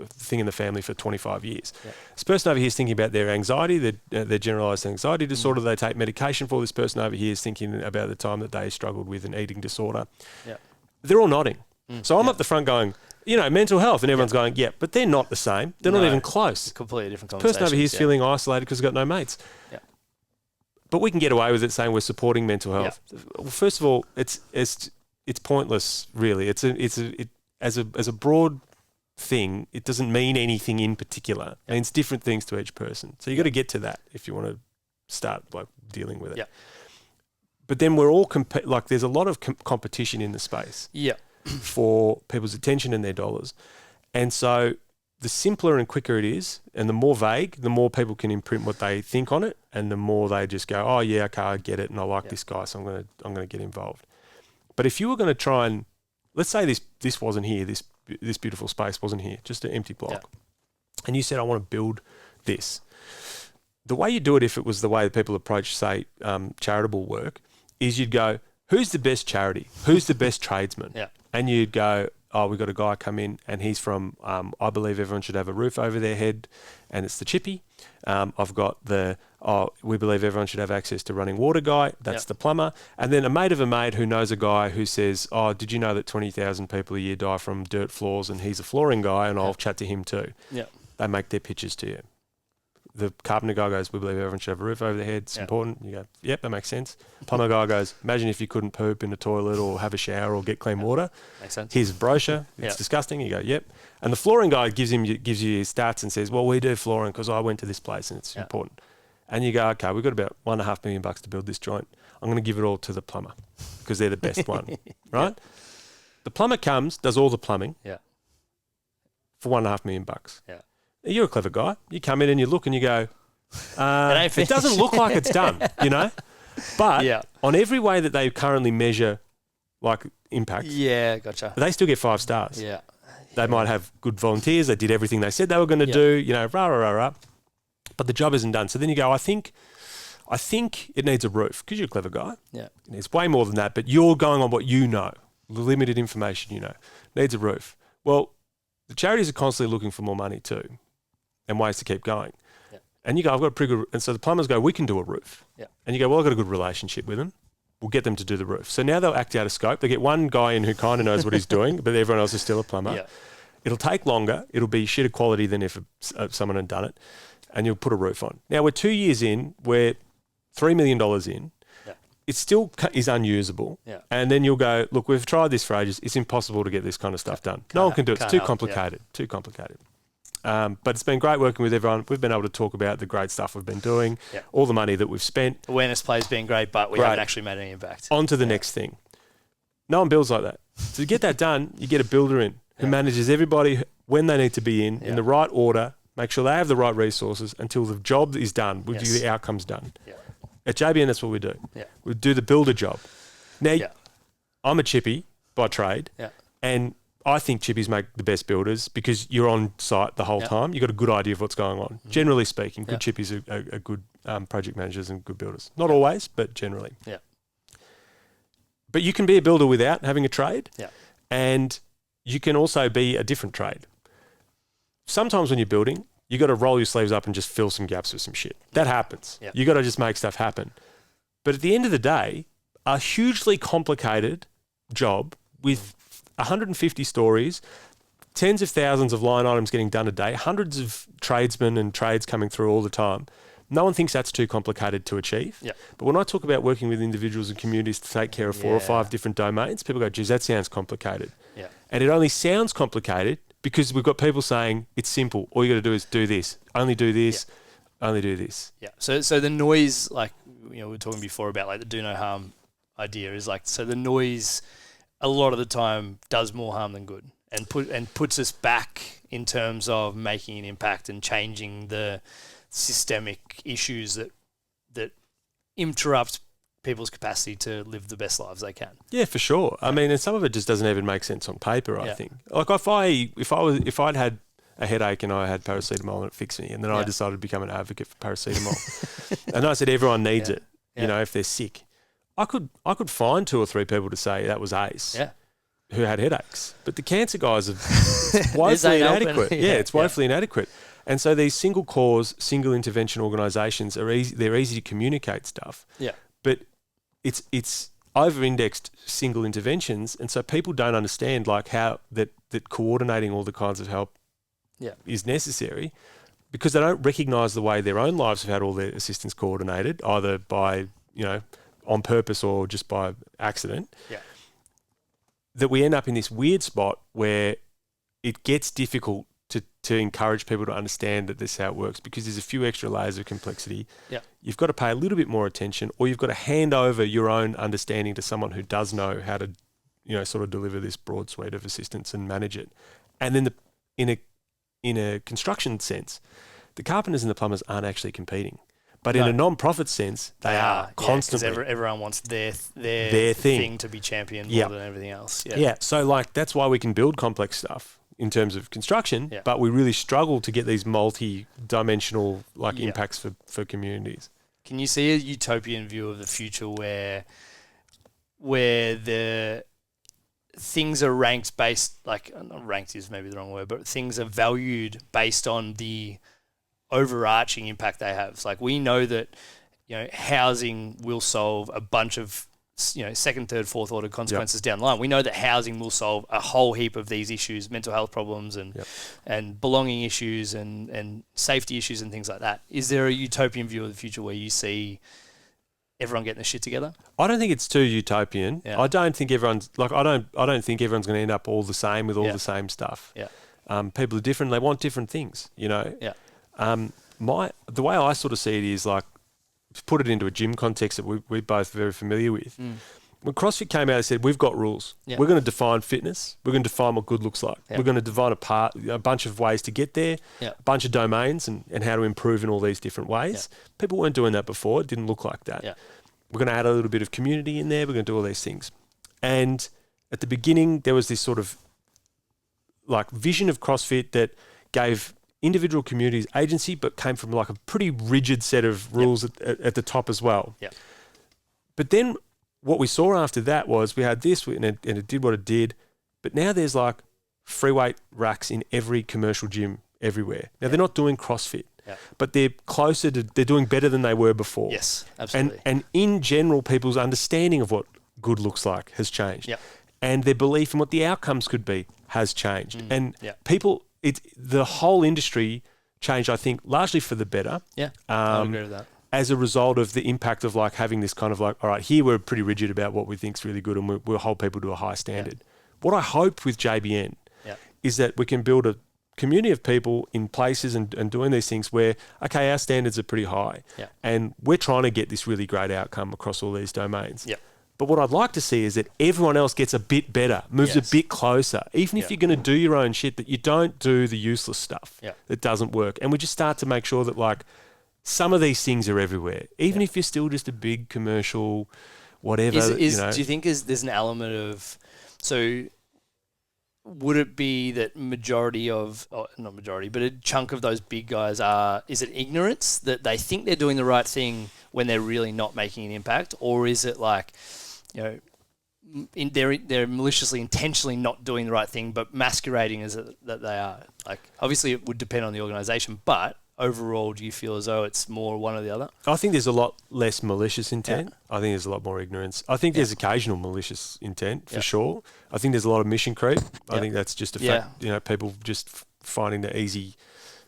thing in the family for 25 years. Yeah. This person over here is thinking about their anxiety, their generalised anxiety disorder. They take medication for. This person over here is thinking about the time that they struggled with an eating disorder. Yeah. They're all nodding. So I'm up the front going, mental health, and everyone's going, yeah, but they're not the same. They're not even close. Completely different The conversation. person over here is feeling isolated because he's got no mates. Yeah. But we can get away with it saying we're supporting mental health. Yeah. Well, first of all, it's pointless, really. As a broad thing, it doesn't mean anything in particular. It means different things to each person. So you got to get to that if you want to start like dealing with it. Yeah. But then we're all there's a lot of competition in the space. Yeah. For people's attention and their dollars. And so the simpler and quicker it is, and the more vague, the more people can imprint what they think on it, and the more they just go, oh yeah, okay, I get it, and I like this guy, so I'm gonna get involved. But if you were going to try and, let's say this wasn't here, this beautiful space wasn't here, just an empty block, and you said I want to build this. The way you do it, if it was the way that people approach, say, charitable work, is you'd go, who's the best charity? Who's the best tradesman? Yeah. And you'd go, oh, we've got a guy come in and he's from, I believe everyone should have a roof over their head, and it's the chippy. I've got we believe everyone should have access to running water guy. That's the plumber. And then a mate of a mate who knows a guy who says, oh, did you know that 20,000 people a year die from dirt floors, and he's a flooring guy, and I'll chat to him too. Yeah. They make their pitches to you. The carpenter guy goes, we believe everyone should have a roof over their head. It's important. You go, yep, that makes sense. Plumber guy goes, imagine if you couldn't poop in a toilet or have a shower or get clean water. Makes sense. Here's a brochure. It's disgusting. You go, yep. And the flooring guy gives you his stats and says, well, we do flooring because I went to this place and it's important. And you go, okay, we've got about $1.5 million to build this joint. I'm going to give it all to the plumber because they're the best one, right? The plumber comes, does all the plumbing for $1.5 million. Yeah. You're a clever guy. You come in and you look and you go, it doesn't look like it's done, But on every way that they currently measure like impact, gotcha. they still get 5 stars. Yeah. They might have good volunteers. They did everything they said they were going to do, rah. But the job isn't done. So then you go, I think it needs a roof because you're a clever guy. Yeah. It's way more than that, but you're going on what you know, the limited information you know. Needs a roof. Well, the charities are constantly looking for more money too, and ways to keep going. Yeah. And you go, I've got a pretty good, and so the plumbers go, we can do a roof. Yeah. And you go, well, I've got a good relationship with them. We'll get them to do the roof. So now they'll act out of scope. They get one guy in who kind of knows what he's doing, but everyone else is still a plumber. Yeah. It'll take longer. It'll be shitter quality than if someone had done it. And you'll put a roof on. Now we're 2 years in, we're $3 million in. Yeah. It still is unusable. Yeah. And then you'll go, look, we've tried this for ages. It's impossible to get this kind of stuff done. No one can do it. It's too complicated. Yeah. Too complicated. But it's been great working with everyone. We've been able to talk about the great stuff we've been doing, all the money that we've spent. Awareness play's been great, but we haven't actually made any impact. On to the next thing. No one builds like that. So to get that done, you get a builder in who manages everybody when they need to be in the right order, make sure they have the right resources until the job is done, with the outcomes done. Yeah. At JBN, that's what we do. Yeah. We do the builder job. Now, I'm a chippy by trade, and I think chippies make the best builders because you're on site the whole time. You've got a good idea of what's going on. Mm-hmm. Generally speaking, good chippies are good project managers and good builders. Not always, but generally. Yeah. But you can be a builder without having a trade, and you can also be a different trade. Sometimes when you're building, you got to roll your sleeves up and just fill some gaps with some shit. That happens. Yep. You got to just make stuff happen. But at the end of the day, a hugely complicated job with 150 stories, tens of thousands of line items getting done a day, hundreds of tradesmen and trades coming through all the time. No one thinks that's too complicated to achieve. Yep. But when I talk about working with individuals and communities to take care of 4 or 5 different domains, people go, geez, that sounds complicated. Yep. And it only sounds complicated because we've got people saying it's simple. All you got to do is do this. Only do this. Only do this. Yeah. So the noise, like we were talking before about like the do no harm idea, is like, so the noise a lot of the time does more harm than good. and puts us back in terms of making an impact and changing the systemic issues that interrupt people's capacity to live the best lives they can. Yeah, for sure. I mean, and some of it just doesn't even make sense on paper, I think. Like if I'd had a headache and I had paracetamol and it fixed me, and then I decided to become an advocate for paracetamol, and I said everyone needs it, you know, if they're sick, I could find 2 or 3 people to say that was ace who had headaches, but the cancer guys are woefully inadequate. It's woefully inadequate. And so these single cause, single intervention organisations they're easy to communicate stuff. Yeah. But it's over-indexed single interventions, and so people don't understand like how that coordinating all the kinds of help is necessary, because they don't recognise the way their own lives have had all their assistance coordinated, either by, you know, on purpose or just by accident. Yeah. That we end up in this weird spot where it gets difficult to encourage people to understand that this is how it works, because there's a few extra layers of complexity. Yeah. You've got to pay a little bit more attention, or you've got to hand over your own understanding to someone who does know how to, you know, sort of deliver this broad suite of assistance and manage it. And then in a construction sense, the carpenters and the plumbers aren't actually competing. But in a non-profit sense, they are constantly. Because everyone wants their thing to be championed more than everything else. Yeah. So like that's why we can build complex stuff in terms of construction, but we really struggle to get these multi-dimensional impacts for communities. Can you see a utopian view of the future where the things are ranked based, like not ranked is maybe the wrong word, but things are valued based on the overarching impact they have? It's like we know that, you know, housing will solve a bunch of, you know, second, third, fourth order consequences down the line. We know that housing will solve a whole heap of these issues, mental health problems and belonging issues and safety issues and things like that. Is there a utopian view of the future where you see everyone getting the shit together? I don't think it's too utopian. Yeah. I don't think everyone's going to end up all the same with all the same stuff. Yeah. People are different. They want different things, you know. Yeah. The way I sort of see it is like, to put it into a gym context that we're both very familiar with. When CrossFit came out, they said, we've got rules. Yeah. We're going to define fitness. We're going to define what good looks like. Yeah. We're going to define a bunch of ways to get there, a bunch of domains and how to improve in all these different ways. Yeah. People weren't doing that before. It didn't look like that. Yeah. We're going to add a little bit of community in there. We're going to do all these things. And at the beginning, there was this sort of like vision of CrossFit that gave individual communities agency, but came from like a pretty rigid set of rules at the top as well. Yep. But then what we saw after that was we had this and it did what it did, but now there's like free weight racks in every commercial gym everywhere. Now they're not doing CrossFit, but they're they're doing better than they were before. Yes, absolutely. And in general, people's understanding of what good looks like has changed. Yep. And their belief in what the outcomes could be has changed. And people... the whole industry changed, I think, largely for the better. Yeah, I agree with that. As a result of the impact of like having this kind of like, all right, here we're pretty rigid about what we think is really good, and we'll hold people to a high standard. What I hope with JBN is that we can build a community of people in places and doing these things where, okay, our standards are pretty high, and we're trying to get this really great outcome across all these domains. Yeah. But what I'd like to see is that everyone else gets a bit better, moves a bit closer. Even if you're going to do your own shit, that you don't do the useless stuff that doesn't work. And we just start to make sure that like some of these things are everywhere, even if you're still just a big commercial whatever. Do you think there's an element of, so would it be that not majority, but a chunk of those big guys is it ignorance that they think they're doing the right thing when they're really not making an impact? Or is it like, you know, they're maliciously, intentionally not doing the right thing, but masquerading as that they are? Like, obviously, it would depend on the organisation, but overall, do you feel as though it's more one or the other? I think there's a lot less malicious intent. I think there's a lot more ignorance. I think there's occasional malicious intent for sure. I think there's a lot of mission creep. I think that's just a fact. You know, people just finding the easy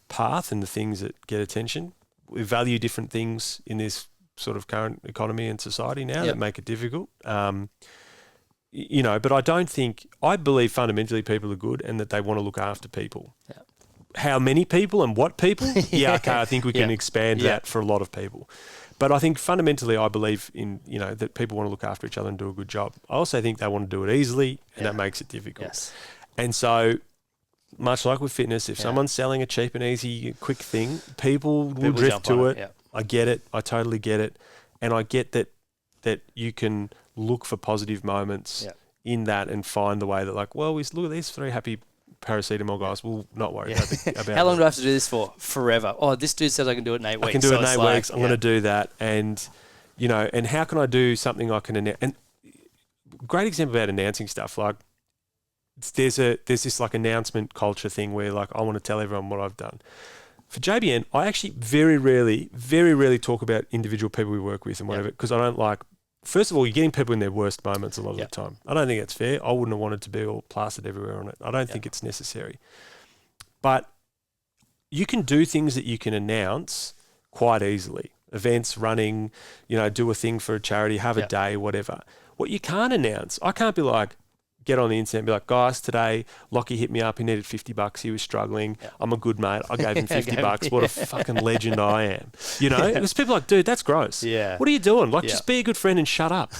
path and the things that get attention. We value different things in this sort of current economy and society now that make it difficult. You know, but I believe fundamentally people are good and that they want to look after people. Yeah. How many people and what people? Okay, I think we can expand that for a lot of people. But I think fundamentally I believe in, you know, that people want to look after each other and do a good job. I also think they want to do it easily and that makes it difficult. Yes. And so, much like with fitness, if someone's selling a cheap and easy, quick thing, people will drift to it. Yeah. I get it. I totally get it. And I get that you can look for positive moments in that and find the way that, like, well, look at these 3 happy paracetamol guys. We'll not worry about How long do I have to do this for? Forever. Oh, this dude says I can do it in 8 weeks. I can do it in 8 weeks. I'm going to do that. And, and how can I do something I can announce? And great example about announcing stuff. Like, there's this like announcement culture thing where, like, I want to tell everyone what I've done. For JBN, I actually very rarely talk about individual people we work with and whatever, because I don't like. First of all, you're getting people in their worst moments a lot of the time. I don't think that's fair. I wouldn't have wanted to be all plastered everywhere on it. I don't think it's necessary. But you can do things that you can announce quite easily. Events, running, do a thing for a charity, have a day, whatever. What you can't announce, I can't be like, get on the internet and be like, guys, today Lachie hit me up. He needed $50. He was struggling. I'm a good mate. I gave him $50. What a fucking legend I am. There's people like, dude, that's gross. Yeah. What are you doing? Like, just be a good friend and shut up.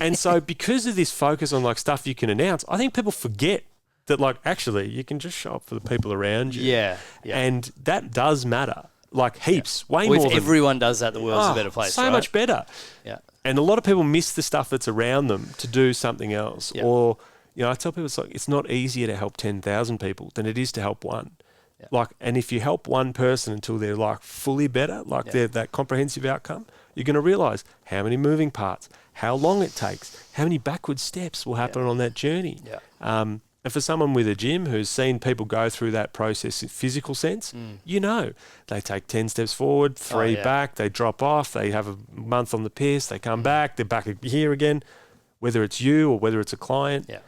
And so because of this focus on, like, stuff you can announce, I think people forget that, like, actually you can just show up for the people around you. Yeah. And that does matter. Like, heaps. Way more If everyone does that, the world's a better place, so much better. Yeah. And a lot of people miss the stuff that's around them to do something else. Or... I tell people it's not easier to help 10,000 people than it is to help one. Yeah. Like, and if you help one person until they're, like, fully better, like they're that comprehensive outcome, you're going to realize how many moving parts, how long it takes, how many backward steps will happen on that journey. Yeah. And for someone with a gym who's seen people go through that process in physical sense, they take 10 steps forward, 3 back, they drop off, they have a month on the piss, they come back, they're back here again, whether it's you or whether it's a client. Yeah.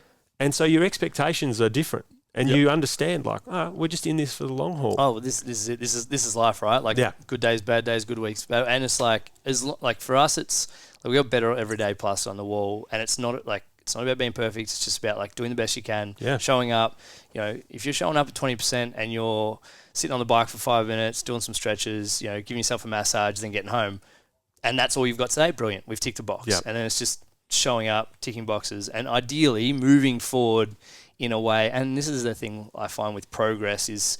And so your expectations are different, and you understand, like, we're just in this for the long haul. Oh, well, this is it. This is life, right? Like, good days, bad days, good weeks, and it's like, for us, it's like we got better every day plus on the wall, and it's not about being perfect. It's just about, like, doing the best you can, showing up. If you're showing up at 20% and you're sitting on the bike for 5 minutes, doing some stretches, giving yourself a massage, then getting home, and that's all you've got today. Brilliant. We've ticked the box, and then it's just showing up, ticking boxes, and ideally moving forward in a way. And this is the thing I find with progress is,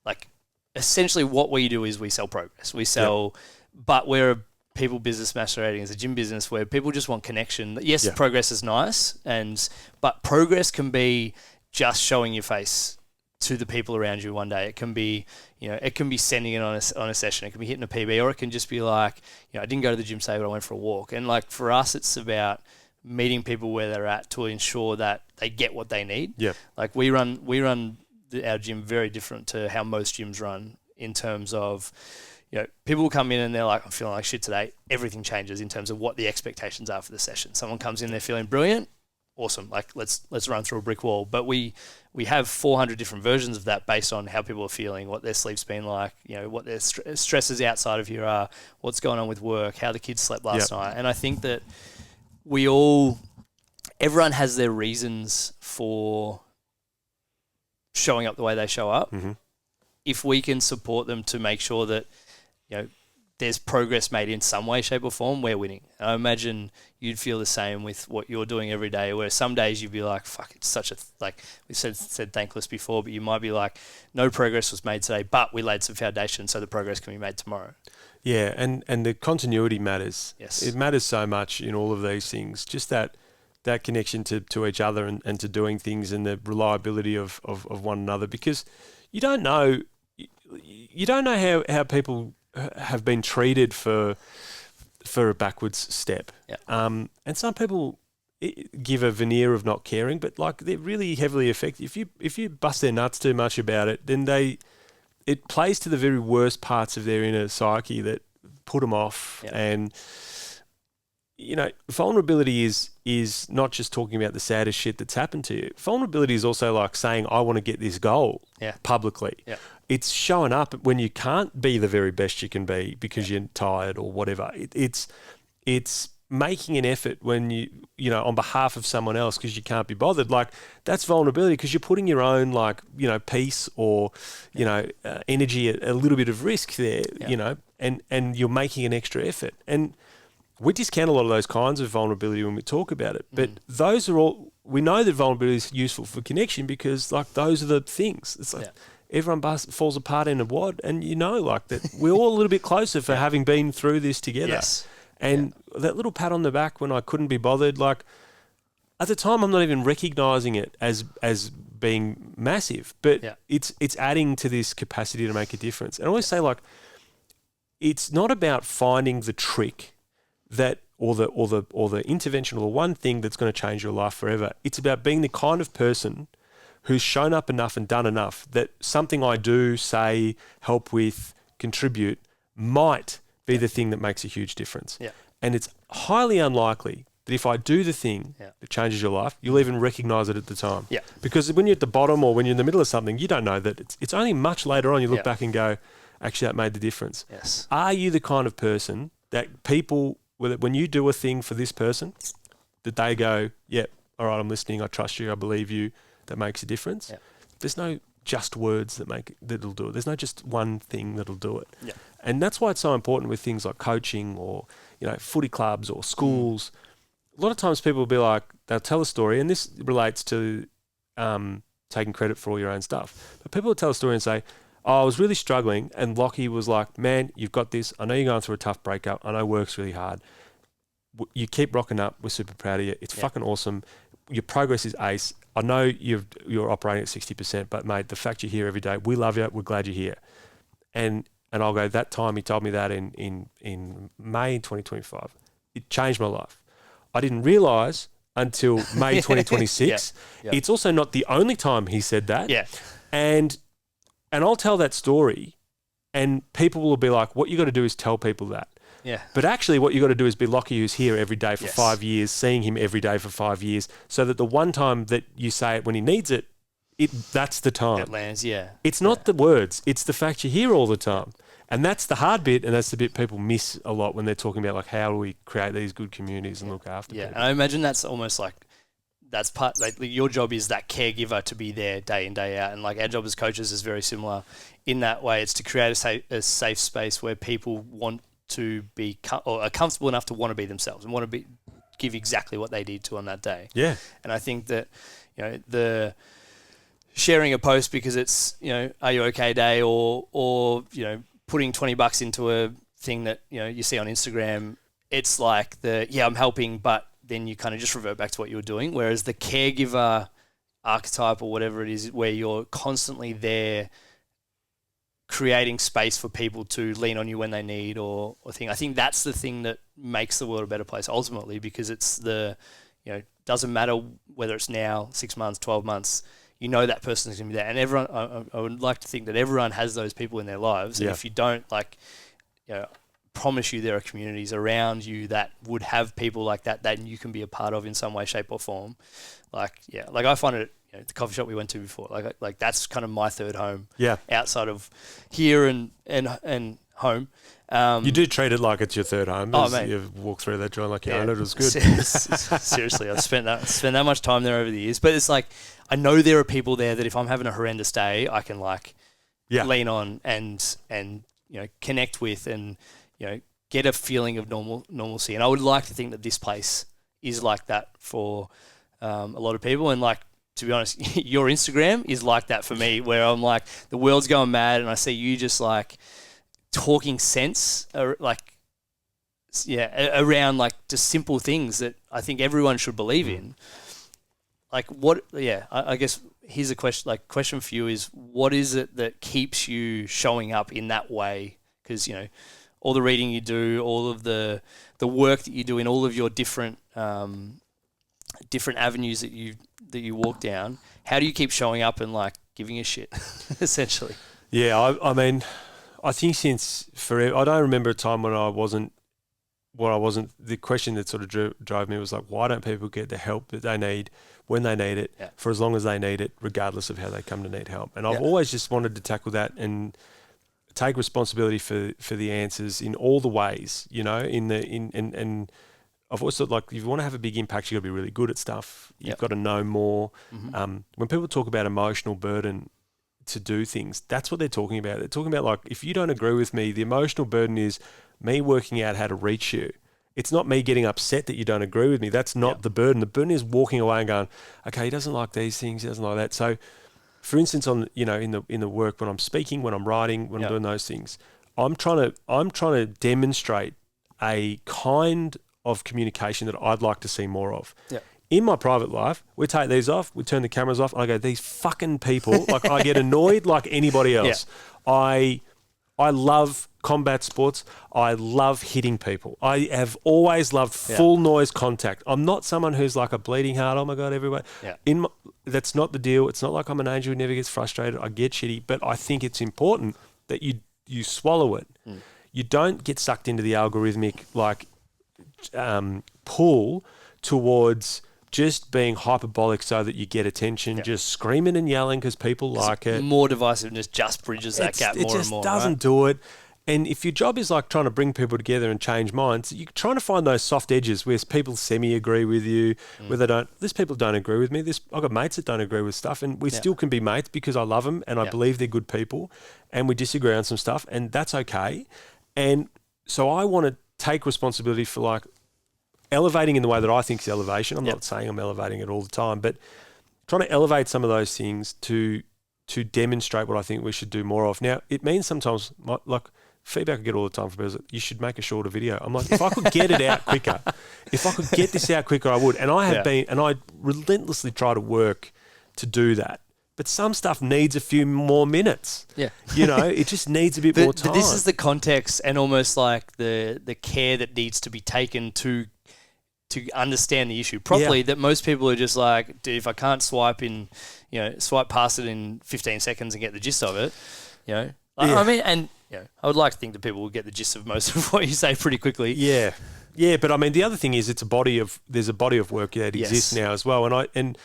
like, essentially what we do is we sell progress. We sell, but we're a people business masquerading as a gym business where people just want connection. Yes, progress is nice, but progress can be just showing your face to the people around you one day. It can be, it can be sending it on a session. It can be hitting a PB, or it can just be like, I didn't go to the gym today, but I went for a walk. And, like, for us, it's about meeting people where they're at to ensure that they get what they need. Yeah. Like, we run our gym very different to how most gyms run in terms of, people will come in and they're like, I'm feeling like shit today. Everything changes in terms of what the expectations are for the session. Someone comes in, they're feeling brilliant. Awesome. Like, let's run through a brick wall. But we have 400 different versions of that based on how people are feeling, what their sleep's been like, what their stresses outside of here are, what's going on with work, how the kids slept last night. And I think that everyone has their reasons for showing up the way they show up. Mm-hmm. If we can support them to make sure that, there's progress made in some way, shape or form, we're winning. And I imagine you'd feel the same with what you're doing every day, where some days you'd be like, fuck, it's such a, like we said thankless before, but you might be like, no progress was made today, but we laid some foundation so the progress can be made tomorrow. Yeah, and the continuity matters. Yes. It matters so much in all of these things. Just that connection to each other and to doing things, and the reliability of one another, because you don't know how people have been treated for a backwards step. Yeah. And some people give a veneer of not caring, but, like, they're really heavily affected. If you bust their nuts too much about it, then it plays to the very worst parts of their inner psyche that put them off. Yeah. And vulnerability is not just talking about the saddest shit that's happened to you. Vulnerability is also like saying, I want to get this goal publicly. Yeah. It's showing up when you can't be the very best you can be because you're tired or whatever. It's making an effort when you on behalf of someone else because you can't be bothered. Like, that's vulnerability, because you're putting your own, like, peace or energy at a little bit of risk there. And you're making an extra effort. And we discount a lot of those kinds of vulnerability when we talk about it. But those are all we know that vulnerability is useful for connection because like those are the things. It's like everyone falls apart in a wad, and like that we're all a little bit closer for having been through this together. Yes. And that little pat on the back when I couldn't be bothered, like at the time I'm not even recognizing it as being massive, but it's adding to this capacity to make a difference. And I always say like it's not about finding the trick that or the intervention or the one thing that's going to change your life forever. It's about being the kind of person who's shown up enough and done enough that something I do, say, help with, contribute might be the thing that makes a huge difference. Yeah. And it's highly unlikely that if I do the thing that changes your life, you'll even recognize it at the time. Yeah. Because when you're at the bottom or when you're in the middle of something, you don't know that it's only much later on you look back and go, actually, that made the difference. Yes. Are you the kind of person that people, when you do a thing for this person, that they go, yeah, all right, I'm listening, I trust you, I believe you, that makes a difference? Yeah. There's no just words that'll do it. There's no just one thing that'll do it. Yeah. And that's why it's so important with things like coaching or, footy clubs or schools. A lot of times people will be like, they'll tell a story, and this relates to taking credit for all your own stuff. But people will tell a story and say, I was really struggling, and Lachie was like, man, you've got this. I know you're going through a tough breakup. I know work's really hard. You keep rocking up. We're super proud of you. It's fucking awesome. Your progress is ace. I know you're operating at 60%, but mate, the fact you're here every day, we love you. We're glad you're here. And I'll go, that time he told me that in May 2025, it changed my life. I didn't realise until May 2026. It's also not the only time he said that. Yeah. And I'll tell that story, and people will be like, what you got to do is tell people that. Yeah. But actually what you got to do is be Lachie, who's here every day for 5 years, seeing him every day for 5 years, so that the one time that you say it when he needs it, that's the time. It lands, It's not the words, it's the fact you're here all the time. And that's the hard bit, and that's the bit people miss a lot when they're talking about like how do we create these good communities and look after people. And I imagine that's almost like that's part like your job is that caregiver to be there day in, day out, and like our job as coaches is very similar in that way. It's to create a safe space where people want to be or are comfortable enough to want to be themselves and want to give exactly what they need to on that day. Yeah. And I think that the sharing a post because it's are you okay day or putting $20 into a thing that you see on Instagram, it's like I'm helping, but then you kind of just revert back to what you were doing. Whereas the caregiver archetype or whatever it is, where you're constantly there creating space for people to lean on you when they need or thing. I think that's the thing that makes the world a better place ultimately, because it's doesn't matter whether it's now, 6 months, 12 months, that person's going to be there. And everyone, I would like to think that everyone has those people in their lives. And if you don't, promise you there are communities around you that would have people like that you can be a part of in some way, shape or form. I find it, the coffee shop we went to before, like that's kind of my third home. Yeah. Outside of here and home. You do treat it like it's your third home. Oh, mate. You walk through that joint like you own it. It was good. Seriously, I've spent that much time there over the years. But it's like, I know there are people there that if I'm having a horrendous day, I can lean on and connect with and get a feeling of normalcy. And I would like to think that this place is like that for a lot of people. And to be honest, your Instagram is like that for me, where I'm like, the world's going mad and I see you just talking sense, around just simple things that I think everyone should believe in. I guess here's a question for you is, what is it that keeps you showing up in that way? Because, all the reading you do, all of the work that you do in all of your different avenues that you walk down, how do you keep showing up and giving a shit, essentially? Yeah, I mean, I think since forever, I don't remember a time when I wasn't. The question that sort of drove me was why don't people get the help that they need when they need it, for as long as they need it, regardless of how they come to need help? And I've always just wanted to tackle that and take responsibility for the answers in all the ways, and I've always thought if you want to have a big impact, you've got to be really good at stuff. You've got to know more. Mm-hmm. When people talk about emotional burden to do things, that's what they're talking about. They're talking about if you don't agree with me, the emotional burden is me working out how to reach you It's not me getting upset that you don't agree with me. That's not the burden. The burden is walking away and going, okay, he doesn't like these things, he doesn't like that. So, for instance, in the work, when I'm speaking, when I'm writing, when I'm doing those things, I'm trying to demonstrate a kind of communication that I'd like to see more of. Yeah. In my private life, we take these off, we turn the cameras off, and I go, these fucking people, like I get annoyed like anybody else. Yeah. I love combat sports. I love hitting people. I have always loved full noise contact. I'm not someone who's like a bleeding heart. Oh my God, everybody. Yeah. That's not the deal. It's not like I'm an angel who never gets frustrated. I get shitty, but I think it's important that you swallow it. Mm. You don't get sucked into the algorithmic pull towards just being hyperbolic so that you get attention, just screaming and yelling because people like it. More divisiveness just bridges that gap more and more. It just doesn't do it. And if your job is like trying to bring people together and change minds, you're trying to find those soft edges where people semi-agree with you, where they don't. There's people don't agree with me. I've got mates that don't agree with stuff, and we still can be mates because I love them and I believe they're good people, and we disagree on some stuff, and that's okay. And so I want to take responsibility for like elevating in the way that I think is elevation. I'm not saying I'm elevating it all the time, but trying to elevate some of those things to demonstrate what I think we should do more of. Now, it means sometimes, like feedback I get all the time from people, you should make a shorter video. I'm like, if I could get it out quicker, if I could get this out quicker, I would. And I have been, and I relentlessly try to work to do that. But some stuff needs a few more minutes. Yeah. It just needs a bit more time. But this is the context and almost like the care that needs to be taken to understand the issue properly, that most people are just like, dude, if I can't swipe past it in 15 seconds and get the gist of it, I mean, and I would like to think that people will get the gist of most of what you say pretty quickly. Yeah. Yeah, but I mean, the other thing is there's a body of work that exists now as well. And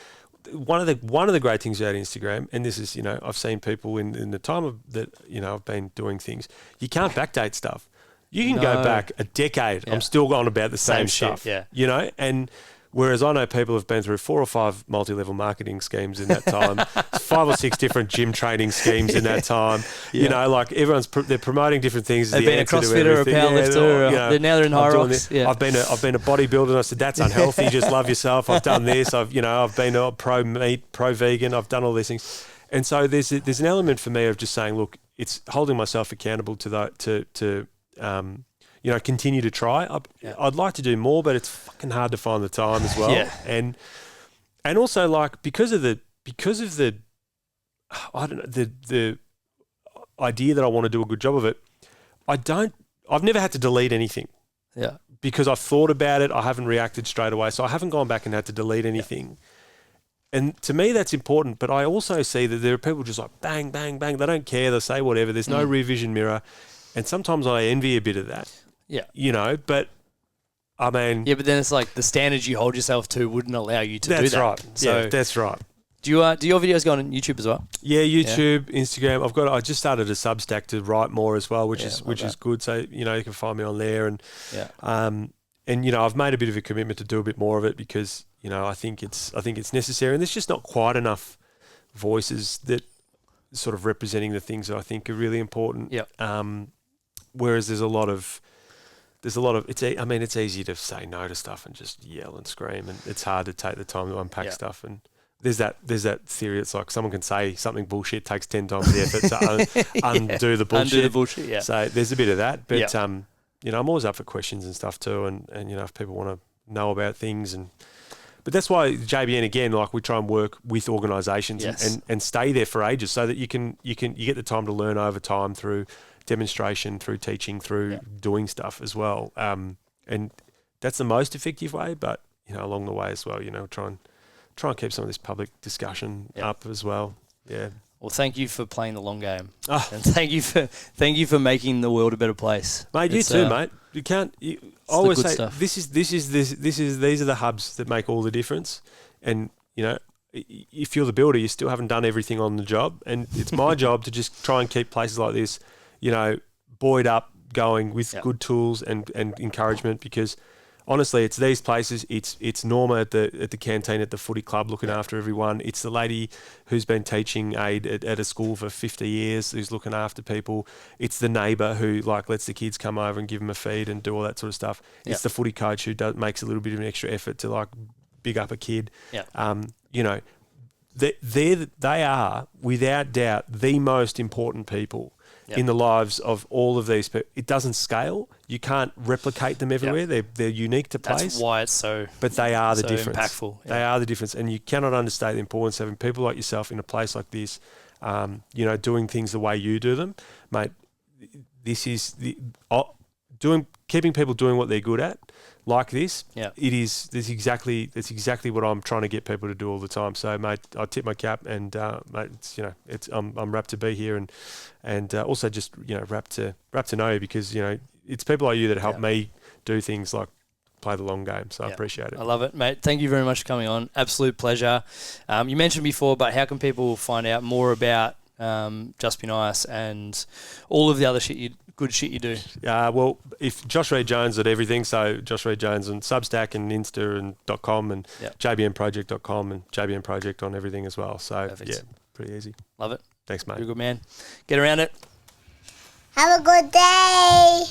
one of the great things about Instagram, and this is, I've seen people in the time that, I've been doing things, you can't backdate stuff. You can go back a decade. I'm still on about the same stuff. Yeah. And whereas I know people have been through 4 or 5 multi-level marketing schemes in that time, 5 or 6 different gym training schemes in that time. Like everyone's they're promoting different things. They've been a CrossFitter or a powerlifter. Now they're in high rocks. Yeah. I've been a bodybuilder, and I said that's unhealthy. Just love yourself. I've done this. I've been a pro meat, pro vegan. I've done all these things, and so there's an element for me of just saying, look, it's holding myself accountable to continue to try. I'd like to do more, but it's fucking hard to find the time as well. And also like because of the I don't know, the idea that I want to do a good job of it, I've never had to delete anything. Yeah. Because I've thought about it, I haven't reacted straight away. So I haven't gone back and had to delete anything. Yeah. And to me, that's important. But I also see that there are people just like bang, bang, bang. They don't care. They say whatever. There's no rear vision mirror. And sometimes I envy a bit of that. Yeah. But I mean... Yeah, but then it's like the standards you hold yourself to wouldn't allow you to do that. That's right. So, that's right. Do your videos go on YouTube as well? Yeah, YouTube, Instagram. I just started a Substack to write more as well, which is good. So, you can find me on there. And, I've made a bit of a commitment to do a bit more of it because, I think it's necessary. And there's just not quite enough voices that sort of representing the things that I think are really important. Whereas there's a lot of it's easy to say no to stuff and just yell and scream, and it's hard to take the time to unpack stuff. And there's that theory. It's like someone can say something bullshit, takes 10 times the effort to undo the bullshit. Undo the bullshit. Yeah. So there's a bit of that, but I'm always up for questions and stuff too, and if people want to know about things But that's why JBN again, like we try and work with organisations and stay there for ages, so that you get the time to learn over time through demonstration, through teaching, through doing stuff as well. And that's the most effective way. But along the way as well, try and keep some of this public discussion up as well. Yeah. Well, thank you for playing the long game, and thank you for making the world a better place, mate. You too, mate. You can't. I always say stuff. These are the hubs that make all the difference. And if you're the builder, you still haven't done everything on the job, and it's my job to just try and keep places like this, buoyed up, going with good tools and encouragement, because honestly, it's these places. It's Norma at the canteen at the footy club looking after everyone. It's the lady who's been teaching aid at a school for 50 years who's looking after people. It's the neighbour who like lets the kids come over and give them a feed and do all that sort of stuff. It's the footy coach who makes a little bit of an extra effort to like big up a kid. You know, they are without doubt the most important people in the lives of all of these people. It doesn't scale. You can't replicate them everywhere. They're unique to place. That's why it's so. But they are the difference. Impactful. Yeah. They are the difference, and you cannot understate the importance of having people like yourself in a place like this. You know, doing things the way you do them, mate. This is keeping people doing what they're good at, like this. Yeah, it is. That's exactly what I'm trying to get people to do all the time. So, mate, I tip my cap, and mate, I'm rapt to be here, and also just rapt to know you, because it's people like you that help me do things like play the long game. So I appreciate it. I love it, mate. Thank you very much for coming on. Absolute pleasure. You mentioned before, but how can people find out more about Just Be Nice and all of the other good shit you do? Well, if Josh Reid Jones at everything, so Josh Reid Jones and Substack and Insta and .com and jbnproject.com and JBN Project on everything as well. So perfect. Pretty easy. Love it. Thanks, mate. You're a good man. Get around it. Have a good day.